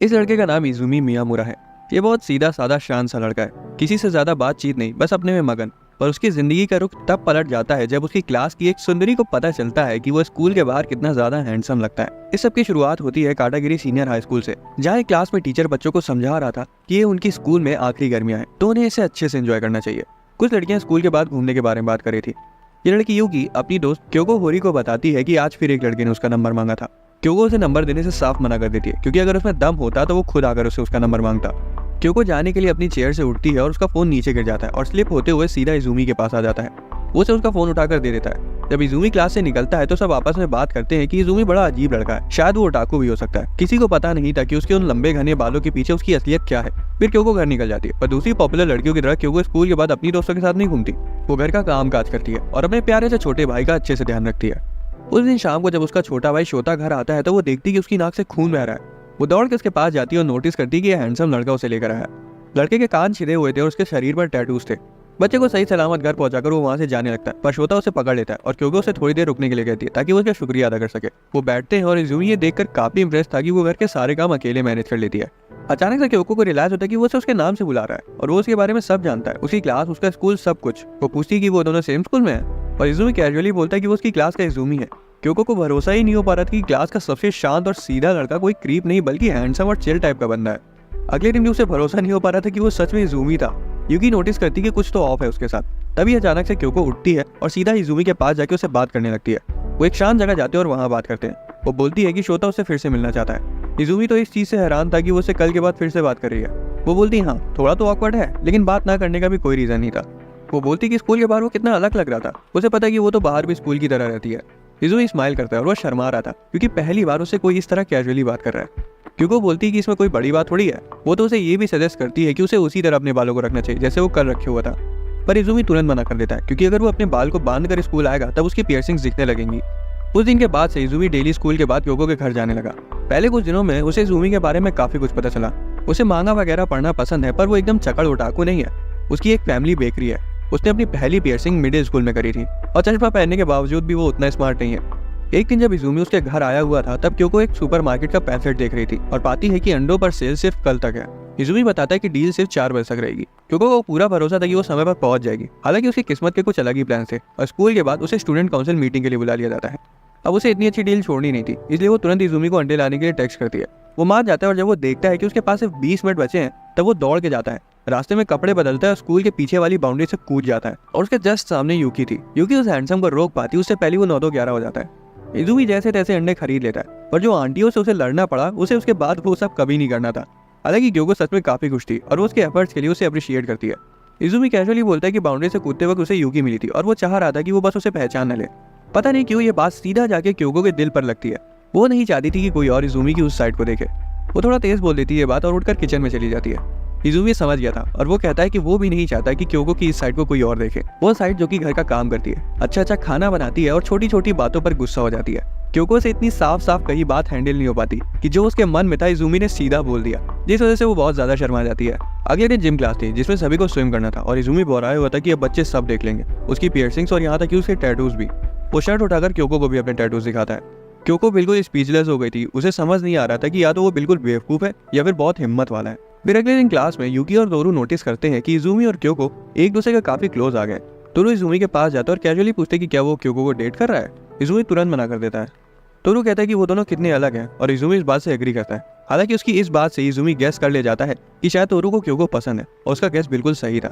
इस लड़के का नाम इजुमी मियामुरा है। ये बहुत सीधा साधा शांत सा लड़का है, किसी से ज्यादा बातचीत नहीं, बस अपने में मगन। पर उसकी जिंदगी का रुख तब पलट जाता है जब उसकी क्लास की एक सुंदरी को पता चलता है कि वो स्कूल के बाहर कितना ज्यादा हैंडसम लगता है। इस सब की शुरुआत होती है काटागिरी सीनियर हाई स्कूल से, जहाँ क्लास में टीचर बच्चों को समझा रहा था कि ये उनकी स्कूल में आखिरी गर्मियां हैं, तो उन्हें इसे अच्छे से एंजॉय करना चाहिए। कुछ लड़कियां स्कूल के बाद घूमने के बारे में बात कर रही थी। ये लड़की यूकी अपनी दोस्त क्योको होरी को बताती है कि आज फिर एक लड़के ने उसका नंबर मांगा था। क्योको उसे नंबर देने से साफ मना कर देती है, क्योंकि अगर उसमें दम होता तो वो खुद आकर उसे उसका नंबर मांगता। क्योको जाने के लिए अपनी चेयर से उठती है और उसका फोन नीचे गिर जाता है और स्लिप होते हुए सीधा इजुमी के पास आ जाता है। वो उसे उसका फोन उठाकर दे देता है। जब इजुमी क्लास से निकलता है तो सब आपस में बात करते हैं कि इजुमी बड़ा अजीब लड़का है, शायद वो ओटाकू भी हो सकता है। किसी को पता नहीं था कि उसके उन लंबे घने बालों के पीछे उसकी असलियत क्या है। फिर क्योको घर निकल जाती है, पर दूसरी पॉपुलर लड़कियों की तरह क्योको स्कूल के बाद अपनी दोस्तों के साथ नहीं घूमती। वो घर का काम काज करती है और अपने प्यारे से छोटे भाई का अच्छे से ध्यान रखती है। उस दिन शाम को जब उसका छोटा भाई शोता घर आता है तो वो देखती कि उसकी नाक से खून बह रहा है। वो दौड़ के उसके पास जाती है और नोटिस करती है कि यह हैंडसम लड़का उसे लेकर आया। लड़के के कान छिदे हुए थे और उसके शरीर पर टैटूज थे। बच्चे को सही सलामत घर पहुंचाकर वो वहां से जाने लगता है, पर शोता उसे पकड़ लेता है और क्योंकि उसे थोड़ी देर रुकने के लिए कहती है ताकि वो उसका शुक्रिया अदा कर सके। वो बैठते हैं और इजुमी ये देखकर काफी इंप्रेस था कि वो घर के सारे काम अकेले मैनेज कर लेती है। अचानक से क्योको को रियलाइज होता है कि वो उसे उसके नाम से बुला रहा है और वो उसके बारे में सब जानता है, उसकी क्लास, उसका स्कूल, सब कुछ। वो पूछती है कि वो दोनों सेम स्कूल में है और इजुमी कैजुअली बोलता है कि वो उसकी क्लास का इजुमी है। क्योको को भरोसा ही नहीं हो पा रहा था कि क्लास का सबसे शांत और सीधा लड़का कोई क्रीप नहीं बल्कि हैंडसम और चिल टाइप का बंदा है। अगले दिन भी उसे भरोसा नहीं हो पा रहा था कि वो सच में इजुमी था। यूकी नोटिस करती कि कुछ तो ऑफ है उसके साथ। तभी अचानक से क्योको उठती है और सीधा इजुमी के पास जाके उससे बात करने लगती है। वो एक शांत जगह जाते हैं और वहाँ बात करते हैं। वो बोलती है कि शोता उससे फिर से मिलना चाहता है। इजुमी तो इस चीज से हैरान था कि वो उससे कल के बाद फिर से बात कर रही है। वो बोलती हाँ, थोड़ा तो ऑकवर्ड है, लेकिन बात ना करने का भी कोई रीजन नहीं था। वो बोलती कि स्कूल के बाहर वो कितना अलग लग रहा था। उसे पता है कि वो तो बाहर भी स्कूल की तरह रहती है। इजुमी स्माइल करता है और वो शर्मा रहा था क्योंकि पहली बार उसे कोई इस तरह कैजुअली बात कर रहा है। क्योंकि बोलती है कि इसमें कोई बड़ी बात थोड़ी है। वो तो उसे ये भी सजेस्ट करती है कि उसे उसी तरह अपने बालों को रखना चाहिए जैसे वो कल रखे हुआ था। पर इजुमी तुरंत मना कर देता है क्योंकि अगर वो अपने बाल को बांध कर स्कूल आएगा तब उसकी पियर्सिंग्स दिखने लगेंगी। उस दिन के बाद से इजुमी डेली स्कूल के बाद क्योको के घर जाने लगा। पहले कुछ दिनों में उसे इजुमी के बारे में काफी कुछ पता चला। उसे मांगा वगैरह पढ़ना पसंद है, पर वो एकदम चकड़ ओटाकू नहीं है। उसकी एक फैमिली बेकरी है। उसने अपनी पहली पियर्सिंग मिडिल स्कूल में करी थी और चश्मा पहनने के बावजूद भी वो उतना स्मार्ट नहीं है। एक दिन जब इजुमी उसके घर आया हुआ था तब क्योको एक सुपरमार्केट का पैम्फलेट देख रही थी और पाती है कि अंडों पर सेल सिर्फ कल तक है। इजुमी बताता है कि डील सिर्फ 4 बजे तक रहेगी। क्योंकि वो पूरा भरोसा था कि वो समय पर पहुंच जाएगी। हालांकि उसकी किस्मत के कुछ अलग ही प्लान थे और स्कूल के बाद उसे स्टूडेंट काउंसिल मीटिंग के लिए बुला लिया जाता है। अब उसे इतनी अच्छी डील छोड़नी नहीं थी, इसलिए वो तुरंत इजुमी को अंडे लाने के लिए टेक्स्ट करती है। वो मान जाता है और जब वो देखता है कि उसके पास सिर्फ 20 मिनट बचे हैं तब वो दौड़ के जाता है। रास्ते में कपड़े बदलता है और स्कूल के पीछे वाली बाउंड्री से कूद जाता है और उसके जस्ट सामने यूकी थी। यूकी उस हैंडसम को रोक पाती, उससे पहले वो 9-11 हो जाता है। इजुमी जैसे तैसे अंडे खरीद लेता है, पर जो आंटियों से उसे लड़ना पड़ा उसे उसके बाद वो सब कभी नहीं करना था। हालांकि क्योको सच में काफी खुश थी और वो उसके एफर्ट्स के लिए उसे अप्रिशिएट करती है। इजुमी कैजुअली बोलता है कि बाउंड्री से कूदते वक्त उसे यूकी मिली थी और वो चाह रहा था कि वो बस उसे पहचान न ले। पता नहीं क्यों ये बात सीधा जाके क्योको के दिल पर लगती है। वो नहीं चाहती थी कि कोई और इजुमी की उस साइड को देखे। वो थोड़ा तेज बोल देती है बात और उठकर किचन में चली जाती है। इजुमी समझ गया था और वो कहता है कि वो भी नहीं चाहता कि क्योको की इस साइड को कोई और देखे। वो साइड जो कि घर का काम करती है, अच्छा खाना बनाती है और छोटी छोटी बातों पर गुस्सा हो जाती है। क्योको से इतनी साफ साफ कही बात हैंडल नहीं हो पाती कि जो उसके मन में था इजुमी ने सीधा बोल दिया, जिस वजह से वो बहुत ज्यादा शर्मा जाती है। अगले दिन जिम क्लास थी जिसमें सभी को स्विम करना था और इजुमी बोराया हुआ था कि अब बच्चे सब देख लेंगे, उसकी पियर्सिंग्स और यहाँ तक कि उसके टैटूज भी। वो शर्ट उठाकर क्योको को भी अपने टैटूज दिखाता है। क्योको बिल्कुल स्पीचलेस हो गई थी। उसे समझ नहीं आ रहा था कि या तो वो बिल्कुल बेवकूफ है या फिर बहुत हिम्मत वाला है। फिर अगले दिन क्लास में यूकी और तोरू नोटिस करते हैं कि इजुमी और क्योको एक दूसरे के काफी क्लोज आ गए। तोरू इजुमी के पास जाता है और कैजुअली पूछते कि क्या वो क्योको को डेट कर रहा है। इजुमी तुरंत मना कर देता है। तोरू कहता है कि वो दोनों कितने अलग हैं और इजुमी इस बात से एग्री करता है। हालांकि उसकी इस बात से इजुमी गैस कर ले जाता है कि शायद तोरू को क्योको पसंद है और उसका गैस बिल्कुल सही था।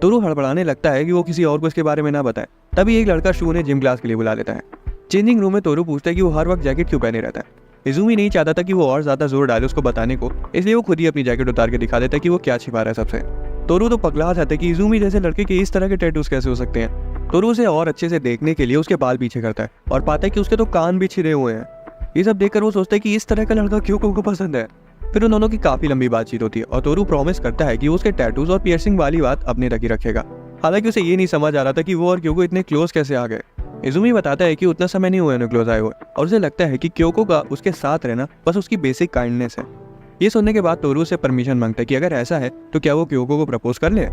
तोरू हड़बड़ाने लगता है कि वो किसी और को इसके बारे में ना बताए। तभी एक लड़का शू ने जिम क्लास के लिए बुला लेता है। चेंजिंग रूम में तोरू पूछता है कि वो हर वक्त जैकेट क्यों पहने रहता है। इजुमी नहीं चाहता था कि वो और ज्यादा जोर डाले उसको बताने को, इसलिए वो खुद ही अपनी जैकेट उतार के दिखा देता है कि वो क्या छिपा रहा है सबसे। तोरू तो पगला जाता है कि इजुमी जैसे लड़के के इस तरह के टैटूज कैसे हो सकते हैं। तोरू उसे और अच्छे से देखने के लिए उसके बाल पीछे करता है और पाता है कि उसके तो कान भी छिरे हुए हैं। ये सब देखकर वो सोचता है कि इस तरह का लड़का क्यों को पसंद है। फिर उन दोनों की काफी लंबी बातचीत होती है और तोरू प्रॉमिस करता है कि वो उसके टैटूज और पियर्सिंग वाली बात अपने तक ही रखेगा। हालांकि उसे ये नहीं समझ आ रहा था कि वो और क्योको इतने क्लोज कैसे आ गए। इजुमी बताता है कि उतना समय नहीं हुआ उन्हें क्लोज आए हुए और उसे लगता है कि क्योको का उसके साथ रहना बस उसकी बेसिक काइंडनेस है। ये सुनने के बाद तोरू से परमिशन मांगता है कि अगर ऐसा है तो क्या वो क्योको को प्रपोज कर ले।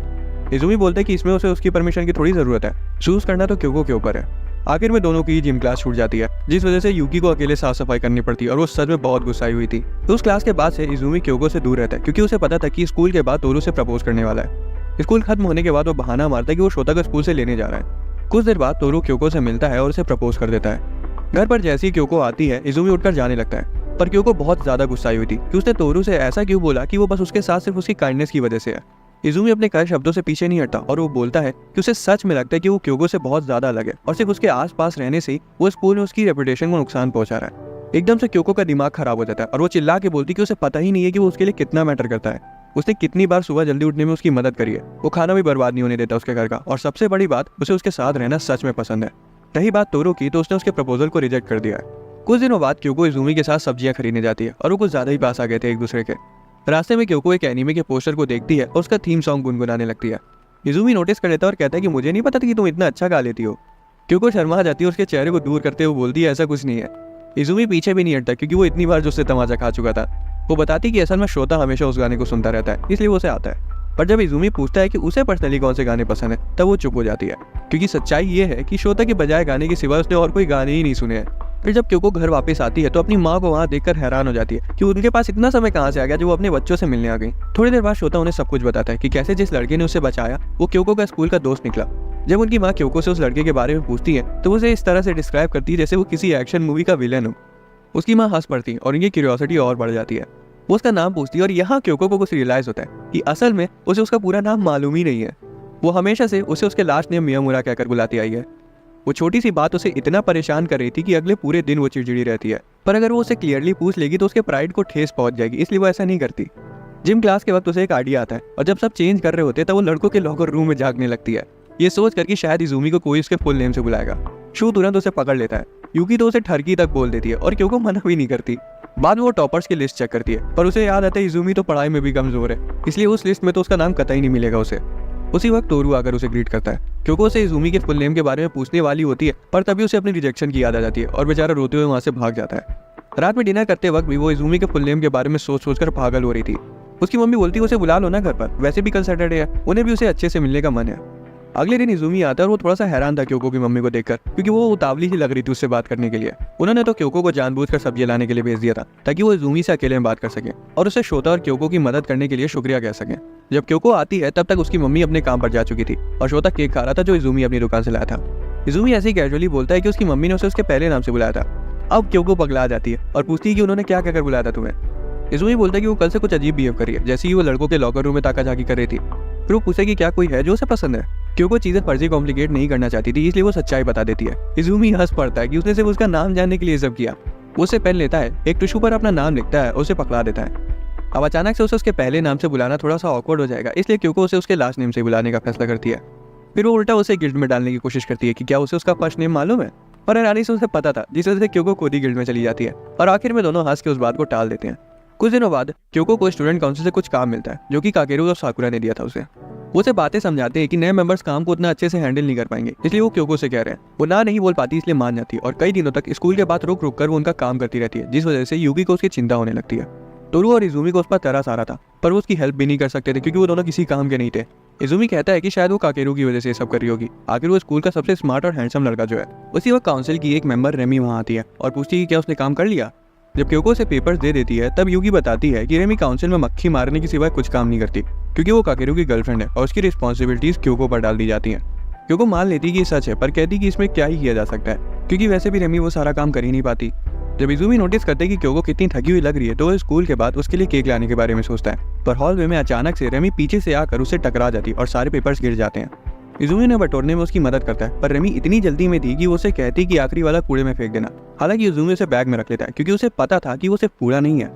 इजुमी बोलता है कि इसमें उसे उसकी परमिशन की थोड़ी जरूरत है, चूज करना तो क्योको के ऊपर है। तोरू कहता है कि वो क्योको को प्रपोज कर ले। इजुमी बोलता है कि इसमें उसे उसकी परमिशन की थोड़ी जरूरत है, चूज करना तो क्योको के ऊपर है। आखिर में दोनों की जिम क्लास छूट जाती है, जिस वजह से यूकी को अकेले साफ सफाई करनी पड़ती है और वो सच में बहुत गुस्साई हुई थी। तो उस क्लास के बाद से इजुमी क्योको से दूर रहता है, क्योंकि उसे पता था कि स्कूल के बाद तोरू से प्रपोज करने वाला है। स्कूल खत्म होने के बाद वो बहाना मारता है कि वो शोता को स्कूल से लेने जा रहा है। कुछ देर बाद तोरू क्योको से मिलता है और उसे प्रपोज कर देता है। घर पर जैसी क्योको आती है, इजुमी उठकर जाने लगता है, पर क्योको बहुत ज्यादा गुस्साई हुई थी कि उसने तोरू से ऐसा क्यों बोला कि वो बस उसके साथ सिर्फ उसकी काइंडनेस की वजह से है। इजुमी अपने कई शब्दों से पीछे नहीं हटता और वो बोलता है कि उसे सच में लगता है कि वो क्योको से बहुत ज्यादा अलग है और सिर्फ उसके आसपास रहने से वो स्कूल में उसकी रेपुटेशन को नुकसान पहुंचा रहा है। एकदम से क्योको का दिमाग खराब हो जाता है और वो चिल्ला के बोलती कि उसे पता ही नहीं है कि वो उसके लिए कितना मैटर करता है। उसने कितनी बार सुबह जल्दी उठने में उसकी मदद करी है, वो खाना भी बर्बाद नहीं होने देता उसके घर का, और सबसे बड़ी बात, उसे उसके साथ रहना सच में पसंद है। रही बात तोरू की, तो उसने उसके प्रपोजल को रिजेक्ट कर दिया है। कुछ दिनों बाद क्योको इजुमी के साथ सब्जियां खरीदने जाती है और वो कुछ ज्यादा ही पास आ गए थे एक दूसरे के। रास्ते में क्योको एक एनीमे के पोस्टर को देखती है और उसका थीम सॉन्ग गुनगुनाने लगती है। इजुमी नोटिस कर लेता है और कहता है कि मुझे नहीं पता था कि तुम इतना अच्छा गा लेती हो। क्योको शर्मा जाती है, उसके चेहरे को दूर करते हुए बोलती है ऐसा कुछ नहीं है। इजुमी पीछे भी नहीं हटता, क्योंकि वो इतनी बार जो उससे तमाचा खा चुका था। वो बताती कि असल में श्रोता हमेशा उस गाने को सुनता रहता है, इसलिए वो उसे आता है। पर जब इजुमी पूछता है कि उसे पर्सनली कौन से गाने पसंद है, तब वो चुप हो जाती है, क्योंकि सच्चाई ये है कि श्रोता के बजाय गाने के सिवा उसने और कोई गाने ही नहीं सुने हैं। फिर जब क्योको घर वापस आती है तो अपनी माँ को वहाँ देखकर हैरान हो जाती है कि उनके पास इतना समय कहाँ से आ गया जो वो अपने बच्चों से मिलने आ गई। थोड़ी देर बाद श्रोता उन्हें सब कुछ बताता है कि कैसे जिस लड़के ने उसे बचाया वो क्योको का स्कूल का दोस्त निकला। जब उनकी माँ क्योको से उस लड़के के बारे में पूछती है तो उसे इस तरह से डिस्क्राइब करती है जैसे वो किसी एक्शन मूवी का विलन हो। उसकी माँ हंस पड़ती है और इनकी क्यूरियोसिटी और बढ़ जाती है। वो उसका नाम पूछती है और यहाँ क्योको को कुछ रियलाइज होता है कि असल में उसे उसका पूरा नाम मालूम ही नहीं है। वो हमेशा से उसे उसके लास्ट नेम मियामुरा कहकर बुलाती आई है। वो छोटी सी बात उसे इतना परेशान कर रही थी कि अगले पूरे दिन वो चिड़चिड़ी रहती है, पर अगर वो उसे क्लियरली पूछ लेगी तो उसके प्राइड को ठेस पहुंच जाएगी, इसलिए वो ऐसा नहीं करती। जिम क्लास के वक्त उसे एक आइडिया आता है और जब सब चेंज कर रहे होते हैं तब वो लड़कों के लॉकर रूम में झांकने लगती है, ये सोच कर कि शायद इजुमी को कोई उसके फुल नेम से बुलाएगा। शू तुरंत उसे पकड़ लेता है। यूकी तो उसे ठरकी तक बोल देती है और क्योंकि मना भी नहीं करती। बाद में वो टॉपर्स की लिस्ट चेक करती है, पर उसे याद आता है इजुमी तो पढ़ाई में भी कमजोर है, इसलिए उस लिस्ट में तो उसका नाम कतई नहीं मिलेगा उसे। उसी वक्त तोरू आकर उसे ग्रीट करता है, क्योंकि उसे इजुमी के फुल नेम के बारे में पूछने वाली होती है, पर तभी उसे अपनी रिजेक्शन की याद आ जाती है और बेचारा रोते हुए वहां से भाग जाता है। रात में डिनर करते वक्त भी वो इजुमी के फुल नेम के बारे में सोच कर पागल हो रही थी। उसकी मम्मी बोलती है उसे बुला लो ना घर पर, वैसे भी कल सैटरडे है, उन्हें भी उसे अच्छे से मिलने का मन है। अगले दिन इजुमी आता है और वो थोड़ा सा हैरान था क्योको की मम्मी को देखकर, क्योंकि वो उतावली ही लग रही थी उससे बात करने के लिए। उन्होंने तो क्योको को जानबूझकर सब्जी लाने के लिए भेज दिया था ताकि वो इजुमी से अकेले में बात कर सके और उसे श्रोता और क्योको की मदद करने के लिए शुक्रिया कह सके। जब क्योको आती है तब तक उसकी मम्मी अपने काम पर जा चुकी थी और श्रोता केक खा रहा था जो इजुमी अपनी दुकान से लाया था। इजुमी ऐसे ही कैजुअली बोलता है कि उसकी मम्मी ने उसे उसके पहले नाम से बुलाया था। अब क्योको पगला जाती है और पूछती है कि उन्होंने क्या कहकर बुलाया था तुम्हें। इजुमी बोलता है कि वो कल से कुछ अजीब बिहेव करी है, जैसे ही वो लड़कों के लॉकर रूम में ताका झाकी कर रही थी। फिर वो पूछे कि क्या कोई है जो उसे पसंद है। क्योंकि चीजें फर्जी कॉम्प्लिकेट नहीं करना चाहती थी, इसलिए वो सच्चाई बता देती है। इजुमी हंस पड़ता है कि उसने सिर्फ उसका नाम जानने के लिए सब किया। वो उसे पेन लेता है, एक टिश्यू पर अपना नाम लिखता है और उसे पकड़ा देता है। अब अचानक से उसे उसके पहले नाम से बुलाना थोड़ा सा ऑकवर्ड हो जाएगा, इसलिए क्योंकि उसे उसके लास्ट नेम से बुलाने का फैसला करती है। फिर वो उल्टा उसे गिल्ड में डालने की कोशिश करती है कि क्या उसे उसका फर्स्ट नेम मालूम है, पर हैरानी से उसे पता था, जिस वजह से क्योको खुद ही गिल्ड में चली जाती है और आखिर में दोनों हंस के उस बात को टाल देते हैं। कुछ दिनों बाद क्योको को स्टूडेंट काउंसिल से कुछ काम मिलता है जो कि काकेरू और साकुरा ने दिया था उसे। वो उसे बातें समझाते हैं कि नए मेंबर्स काम को उतना अच्छे से हैंडल नहीं कर पाएंगे, इसलिए वो क्योको से कह रहे हैं। वो ना नहीं बोल पाती, इसलिए मान जाती है और कई दिनों तक स्कूल के बाद रुक कर वो उनका काम करती रहती है, जिस वजह से यूकी को उसकी चिंता होने लगती है। तोरू और इजुमी को उस पर तरस आ रहा था, पर वो उसकी हेल्प भी नहीं कर सकते थे क्योंकि वो दोनों किसी काम के नहीं थे। इजुमी कहता है कि शायद वो काकेरू की वजह से सब कर रही होगी, आखिर वो स्कूल का सबसे स्मार्ट और हैंडसम लड़का जो है। उसी वक्त काउंसिल की एक मेंबर रेमी वहाँ आती है और पूछती है कि क्या उसने काम कर लिया। जब क्योको से पेपर्स दे देती है तब यूगी बताती है कि रेमी काउंसिल में मक्खी मारने के सिवाय कुछ काम नहीं करती, क्योंकि वो काकेरू की गर्लफ्रेंड है और उसकी रिस्पॉन्सिबिलिटीज क्योको पर डाल दी जाती हैं। क्योको मान लेती कि ये सच है, पर कहती कि इसमें क्या ही किया जा सकता है, क्योंकि वैसे भी रेमी वो सारा काम कर ही नहीं पाती। जब इजुमी नोटिस करते कि क्योको कितनी थकी हुई लग रही है तो वो स्कूल के बाद उसके लिए केक लाने के बारे में सोचता है, पर हॉलवे में अचानक से रेमी पीछे से आकर उसे टकरा जाती और सारे पेपर्स गिर जाते हैं। इजुमी ने बटोरने में उसकी मदद करता है, पर रेमी इतनी जल्दी में थी कि वो उसे कहती कि आखिरी वाला कूड़े में फेंक देना। हालांकि इजुमी उसे बैग में रख लेता है क्योंकि उसे पता था कि वो सिर्फ कूड़ा नहीं है।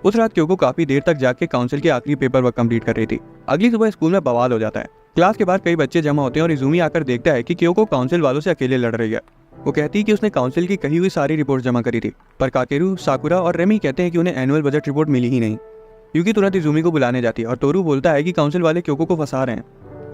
उस रात क्योको काफी देर तक जाके काउंसिल के आखिरी पेपर वर्क कंप्लीट कर रही थी। अगली सुबह स्कूल में बवाल हो जाता है। क्लास के बाद कई बच्चे जमा होते हैं और इजुमी आकर देखता है कि क्योको काउंसिल वालों से अकेले लड़ रही है। वो कहती है कि उसने काउंसिल की कही हुई सारी रिपोर्ट जमा करी थी, पर काकेरू, साकुरा और रेमी कहते हैं कि उन्हें एनुअल बजट रिपोर्ट मिली ही नहीं। यूकी तुरंत इजुमी को बुलाने जाती है और तोरू बोलता है कि काउंसिल वाले क्योको को फंसा रहे हैं।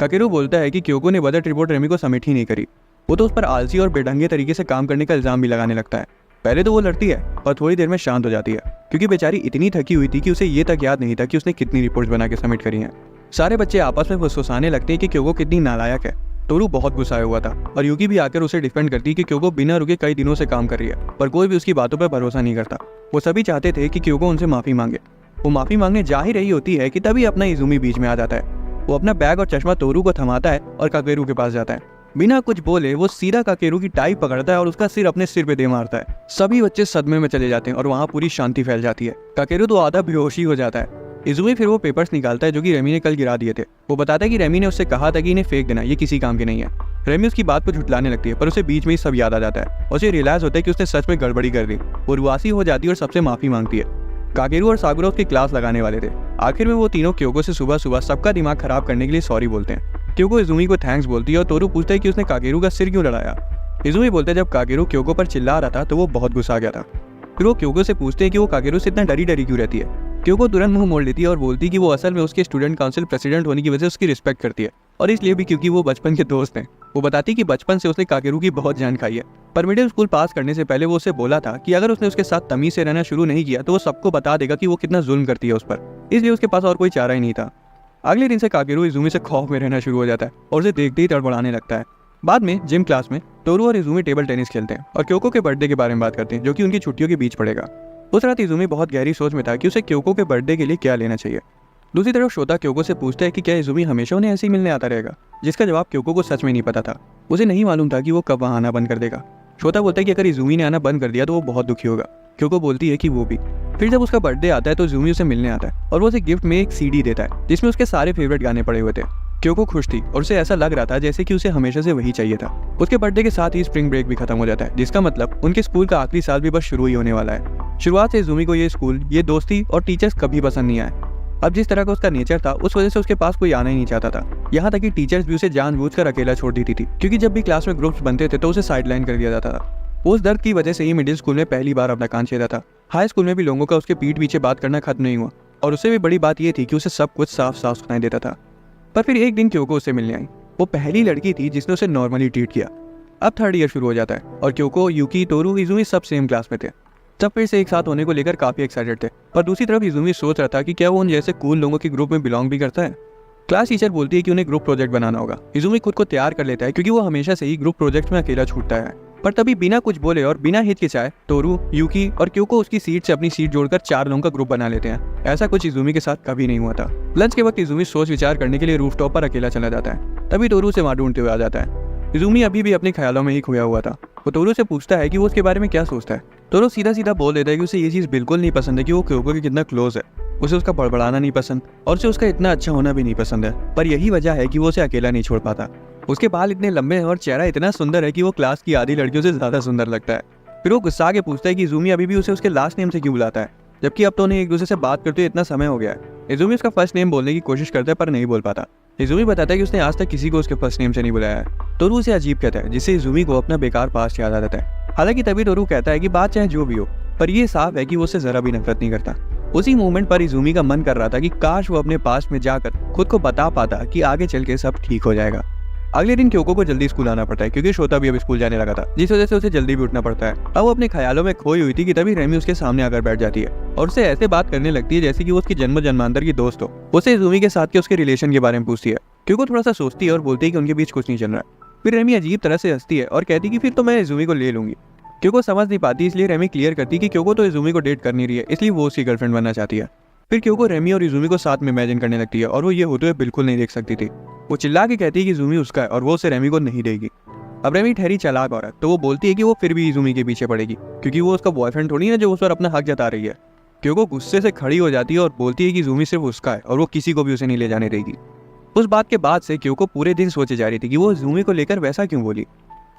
काकेरू बोलता है कि क्योको ने बजट रिपोर्ट रेमी को सबमिट ही नहीं करी। वो तो उस पर आलसी और बेढंगे तरीके से काम करने का इल्जाम भी लगाने लगता है। पहले तो वो लड़ती है और थोड़ी देर में शांत हो जाती है, क्योंकि बेचारी इतनी थकी हुई थी कि उसे ये तक याद नहीं था कि उसने कितनी रिपोर्ट्स बना के सबमिट करी हैं। सारे बच्चे आपस में फुसफुसाने लगते हैं कि क्योको कितनी नालायक है। तोरू बहुत गुस्साया हुआ था और यूकी भी आकर उसे डिफेंड करती कि क्योको बिना रुके कई दिनों से काम कर रही है, पर कोई भी उसकी बातों पर भरोसा नहीं करता। वो सभी चाहते थे कि क्योको उनसे माफी मांगे। वो माफी मांगने जा ही रही होती है कि तभी अपना इजुमी बीच में आ जाता है। वो अपना बैग और चश्मा तोरू को थमाता है और काकेरू के पास जाता है। बिना कुछ बोले वो सीधा काकेरू की टाई पकड़ता है और उसका सिर अपने सिर पे दे मारता है। सभी बच्चे सदमे में चले जाते हैं और वहाँ पूरी शांति फैल जाती है। काकेरू तो आधा बेहोशी हो जाता है। इजुमी फिर वो पेपर्स निकालता है जो कि रेमी ने कल गिरा दिए थे। वो बताता है कि रेमी ने उससे कहा था कि इन्हें फेंक देना, ये किसी काम के नहीं है। रेमी उसकी बात को झुठलाने लगती है, पर उसे बीच में ही सब याद आ जाता है और उसे रियलाइज होता है कि उसने सच में गड़बड़ी कर दी। वो रुआसी हो जाती है और सबसे माफी मांगती है। काकेरू और साकुरा उसकी क्लास लगाने वाले थे। आखिर में वो तीनों क्योको से सुबह सुबह सबका दिमाग खराब करने के लिए सॉरी बोलते हैं। क्योको इजुमी को थैंक्स बोलती है और तोरू पूछता है कि उसने काकेरू का सिर क्यों लड़ाया। इजुमी बोलता है जब काकेरू क्योको पर चिल्ला रहा था तो वो बहुत गुस्सा आ गया था। फिर वो क्योको से पूछते हैं कि वो काकेरू से इतना डरी डरी क्यों रहती है। क्योको तुरंत मुंह मोड़ लेती है और बोलती है कि वो असल में उसके स्टूडेंट काउंसिल प्रेसिडेंट होने की वजह से उसकी रिस्पेक्ट करती है और इसलिए भी क्योंकि वो बचपन के दोस्त हैं। वो बताती कि बचपन से उसने काकेरू की बहुत जान खाई है, पर मिडिल स्कूल पास करने से पहले वो उससे बोला था कि अगर उसने उसके साथ तमीज से रहना शुरू नहीं किया तो वो सबको बता देगा कि वो कितना जुल्म करती है उस पर, इसलिए उसके पास और कोई चारा ही नहीं था। अगले दिन से काकेरू इजुमी से खौफ में रहना शुरू हो जाता है और उसे देखते ही तड़बड़ाने लगता है। बाद में जिम क्लास में तोरू और इजुमी टेबल टेनिस खेलते हैं और क्योको के बर्थडे के बारे में बात करते हैं जो कि उनकी छुट्टियों के बीच पड़ेगा। उस रात इजुमी बहुत गहरी सोच में था कि उसे क्योको के बर्थडे के लिए क्या लेना चाहिए। दूसरी तरफ शोता क्योको से पूछता है कि क्या इजुमी हमेशा उन्हें ऐसे ही मिलने आता रहेगा, जिसका जवाब क्योको को सच में नहीं पता था। उसे नहीं मालूम था कि वो कब वहाँ आना बंद कर देगा। शोता बोलता है कि अगर इजुमी ने आना बंद कर दिया तो वो बहुत दुखी होगा। क्योको बोलती है कि वो भी। फिर जब उसका बर्थडे आता है तो इजुमी उसे मिलने आता है और वो उसे गिफ्ट में एक सीडी देता है जिसमें उसके सारे फेवरेट गाने पड़े हुए थे। क्योको खुश थी और उसे ऐसा लग रहा था जैसे कि उसे हमेशा से वही चाहिए था। उसके बर्थडे के साथ ही स्प्रिंग ब्रेक भी खत्म हो जाता है, जिसका मतलब उनके स्कूल का आखिरी साल भी बस शुरू ही होने वाला है। शुरुआत से इजुमी को ये स्कूल, ये दोस्ती और टीचर्स कभी पसंद नहीं आए। अब जिस तरह का उसका नेचर था उस वजह से उसके पास कोई आना ही नहीं चाहता था। यहाँ तक कि टीचर्स भी उसे जानबूझकर अकेला छोड़ देती थी, क्योंकि जब भी क्लास में ग्रुप्स बनते थे तो उसे साइडलाइन कर दिया जाता था। उस दर्द की वजह से ही मिडिल स्कूल में पहली बार अपना कान छेदा था। हाई स्कूल में भी लोगों का उसके पीठ पीछे बात करना खत्म नहीं हुआ और उससे भी बड़ी बात यह थी कि उसे सब कुछ साफ साफ सुनाई देता था। पर फिर एक दिन क्योको उससे मिलने आई। वो पहली लड़की थी जिसने उसे नॉर्मली ट्रीट किया। अब थर्ड ईयर शुरू हो जाता है और क्योको, यूकी, तोरू, इजुमी सब सेम क्लास में थे। सब फिर से एक साथ होने को लेकर काफी एक्साइटेड थे, पर दूसरी तरफ इजुमी सोच रहा था कि क्या वो उन जैसे कूल लोगों के ग्रुप में बिलोंग भी करता है। क्लास टीचर बोलती है कि उन्हें ग्रुप प्रोजेक्ट बनाना होगा। इजुमी खुद को तैयार कर लेता है क्योंकि वो हमेशा से ही ग्रुप प्रोजेक्ट में अकेला छूटता है। पर तभी बिना कुछ बोले और बिना हिचकिचाए तोरू, यूकी और क्योको उसकी सीट से अपनी सीट जोड़कर 4 लोगों का ग्रुप बना लेते हैं। ऐसा कुछ इजुमी के साथ कभी नहीं हुआ था। लंच के वक्त इजुमी सोच विचार करने के लिए रूफटॉप पर अकेला चला जाता है। तभी तोरू उसे वहां ढूंढते हुए आ जाता है। इजुमी अभी भी अपने ख्यालों में ही खोया हुआ था। वो तोरू से पूछता है कि वो उसके बारे में क्या सोचता है। तोरू सीधा सीधा बोल देता है कि उसे ये चीज़ बिल्कुल नहीं पसंद है कि वो क्योको के कितना क्लोज है। उसे उसका बड़बड़ाना नहीं पसंद और उसे उसका इतना अच्छा होना भी नहीं पसंद है, पर यही वजह है कि वो उसे अकेला नहीं छोड़ पाता। उसके बाल इतने लंबे हैं और चेहरा इतना सुंदर है कि वो क्लास की आधी लड़कियों से ज्यादा सुंदर लगता है। फिर वो गुस्सा के पूछता है कि इजुमी अभी भी उसे उसके लास्ट नेम से क्यों बुलाता है, जबकि अब तो उन्हें एक दूसरे से बात करते हुए इतना समय हो गया है। इजुमी उसका फर्स्ट नेम बोलने की कोशिश करता है पर नहीं बोल पाता। इजुमी बताता है कि उसने आज तक किसी को उसके फर्स्ट नेम से नहीं बुलाया है। तोरू उसे अजीब कहता है, जिससे इजुमी को अपना बेकार पास्ट याद आ जाता है। हालांकि तभी तोरू कहता है कि बात चाहे जो भी हो, पर यह साफ है कि वो उससे जरा भी नफरत नहीं करता। उसी मोमेंट पर इजुमी का मन कर रहा था कि काश वो अपने पास्ट में जाकर खुद को बता पाता कि आगे चल के सब ठीक हो जाएगा। अगले दिन क्योको को जल्दी स्कूल आना पड़ता है क्योंकि शोता भी अब स्कूल जाने लगा था, जिस वजह से उसे जल्दी भी उठना पड़ता है। अब वो अपने ख्यालों में खोई हुई थी कि तभी रेमी उसके सामने आकर बैठ जाती है और उससे ऐसे बात करने लगती है जैसे कि वो उसकी जन्म जन्मांतर की दोस्त हो। उसे इजुमी के साथ के उसके रिलेशन के बारे में पूछती है। क्योको थोड़ा सा सोचती है और बोलती है कि उनके बीच कुछ नहीं चल रहा है। फिर रेमी अजीब तरह से हंसती है और कहती कि फिर तो मैं इजुमी को ले लूंगी। क्योको समझ नहीं पाती, इसलिए रेमी क्लियर करती कि क्योको तो इजुमी को डेट कर नहीं रही है, इसलिए वो उसकी गर्लफ्रेंड बनना चाहती है। फिर क्योको रेमी और इजुमी को साथ में इमेजिन करने लगती है और वो ये होते हुए बिल्कुल नहीं देख सकती थी। वो चिल्ला के कहती है कि इजुमी उसका है और वो उसे रेमी को नहीं देगी। अब रेमी ठहरी चालाक औरत, तो वो बोलती है कि वो फिर भी इजुमी के पीछे पड़ेगी क्योंकि वो उसका बॉयफ्रेंड थोड़ी ना जो उस पर अपना हक जता रही है। क्योको गुस्से से खड़ी हो जाती है और बोलती है कि इजुमी सिर्फ उसका है और वो किसी को भी उसे नहीं ले जाने देगी। उस बात के बाद से क्योको पूरे दिन सोचे जा रही थी कि वो इजुमी को लेकर वैसा क्यों बोली।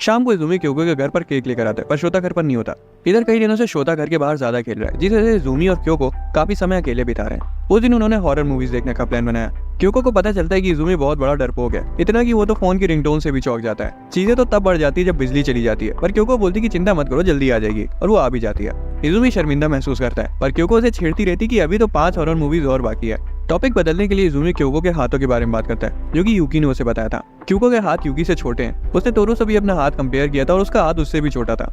शाम को इजुमी क्योको के घर पर केक लेकर आता है, पर शोता घर पर नहीं होता। इधर कई दिनों से शोता घर के बाहर ज्यादा खेल रहा है, जिस वजह से इजुमी और क्योको काफी समय अकेले बिता रहे हैं। उस दिन उन्होंने हॉरर मूवीज देखने का प्लान बनाया। क्योको को पता चलता है कि इजुमी बहुत बड़ा डरपोक है, इतना कि वो तो फोन की रिंगटोन से भी चौंक जाता है। चीजें तो तब बढ़ जाती है जब बिजली चली जाती है, पर क्योको बोलती कि चिंता मत करो, जल्दी आ जाएगी, और वो आ भी जाती है। इजुमी शर्मिंदा महसूस करता है, पर क्योको उसे छेड़ती रहती कि अभी तो 5 हॉरर मूवीज और बाकी है। टॉपिक बदलने के लिए इजुमी क्योको के हाथों के बारे में बात करता है, जो कि यूकी ने उसे बताया था। क्योको के हाथ यूकी से छोटे हैं। उसने तोरू से भी अपना हाथ कंपेयर किया था और उसका हाथ उससे भी छोटा था।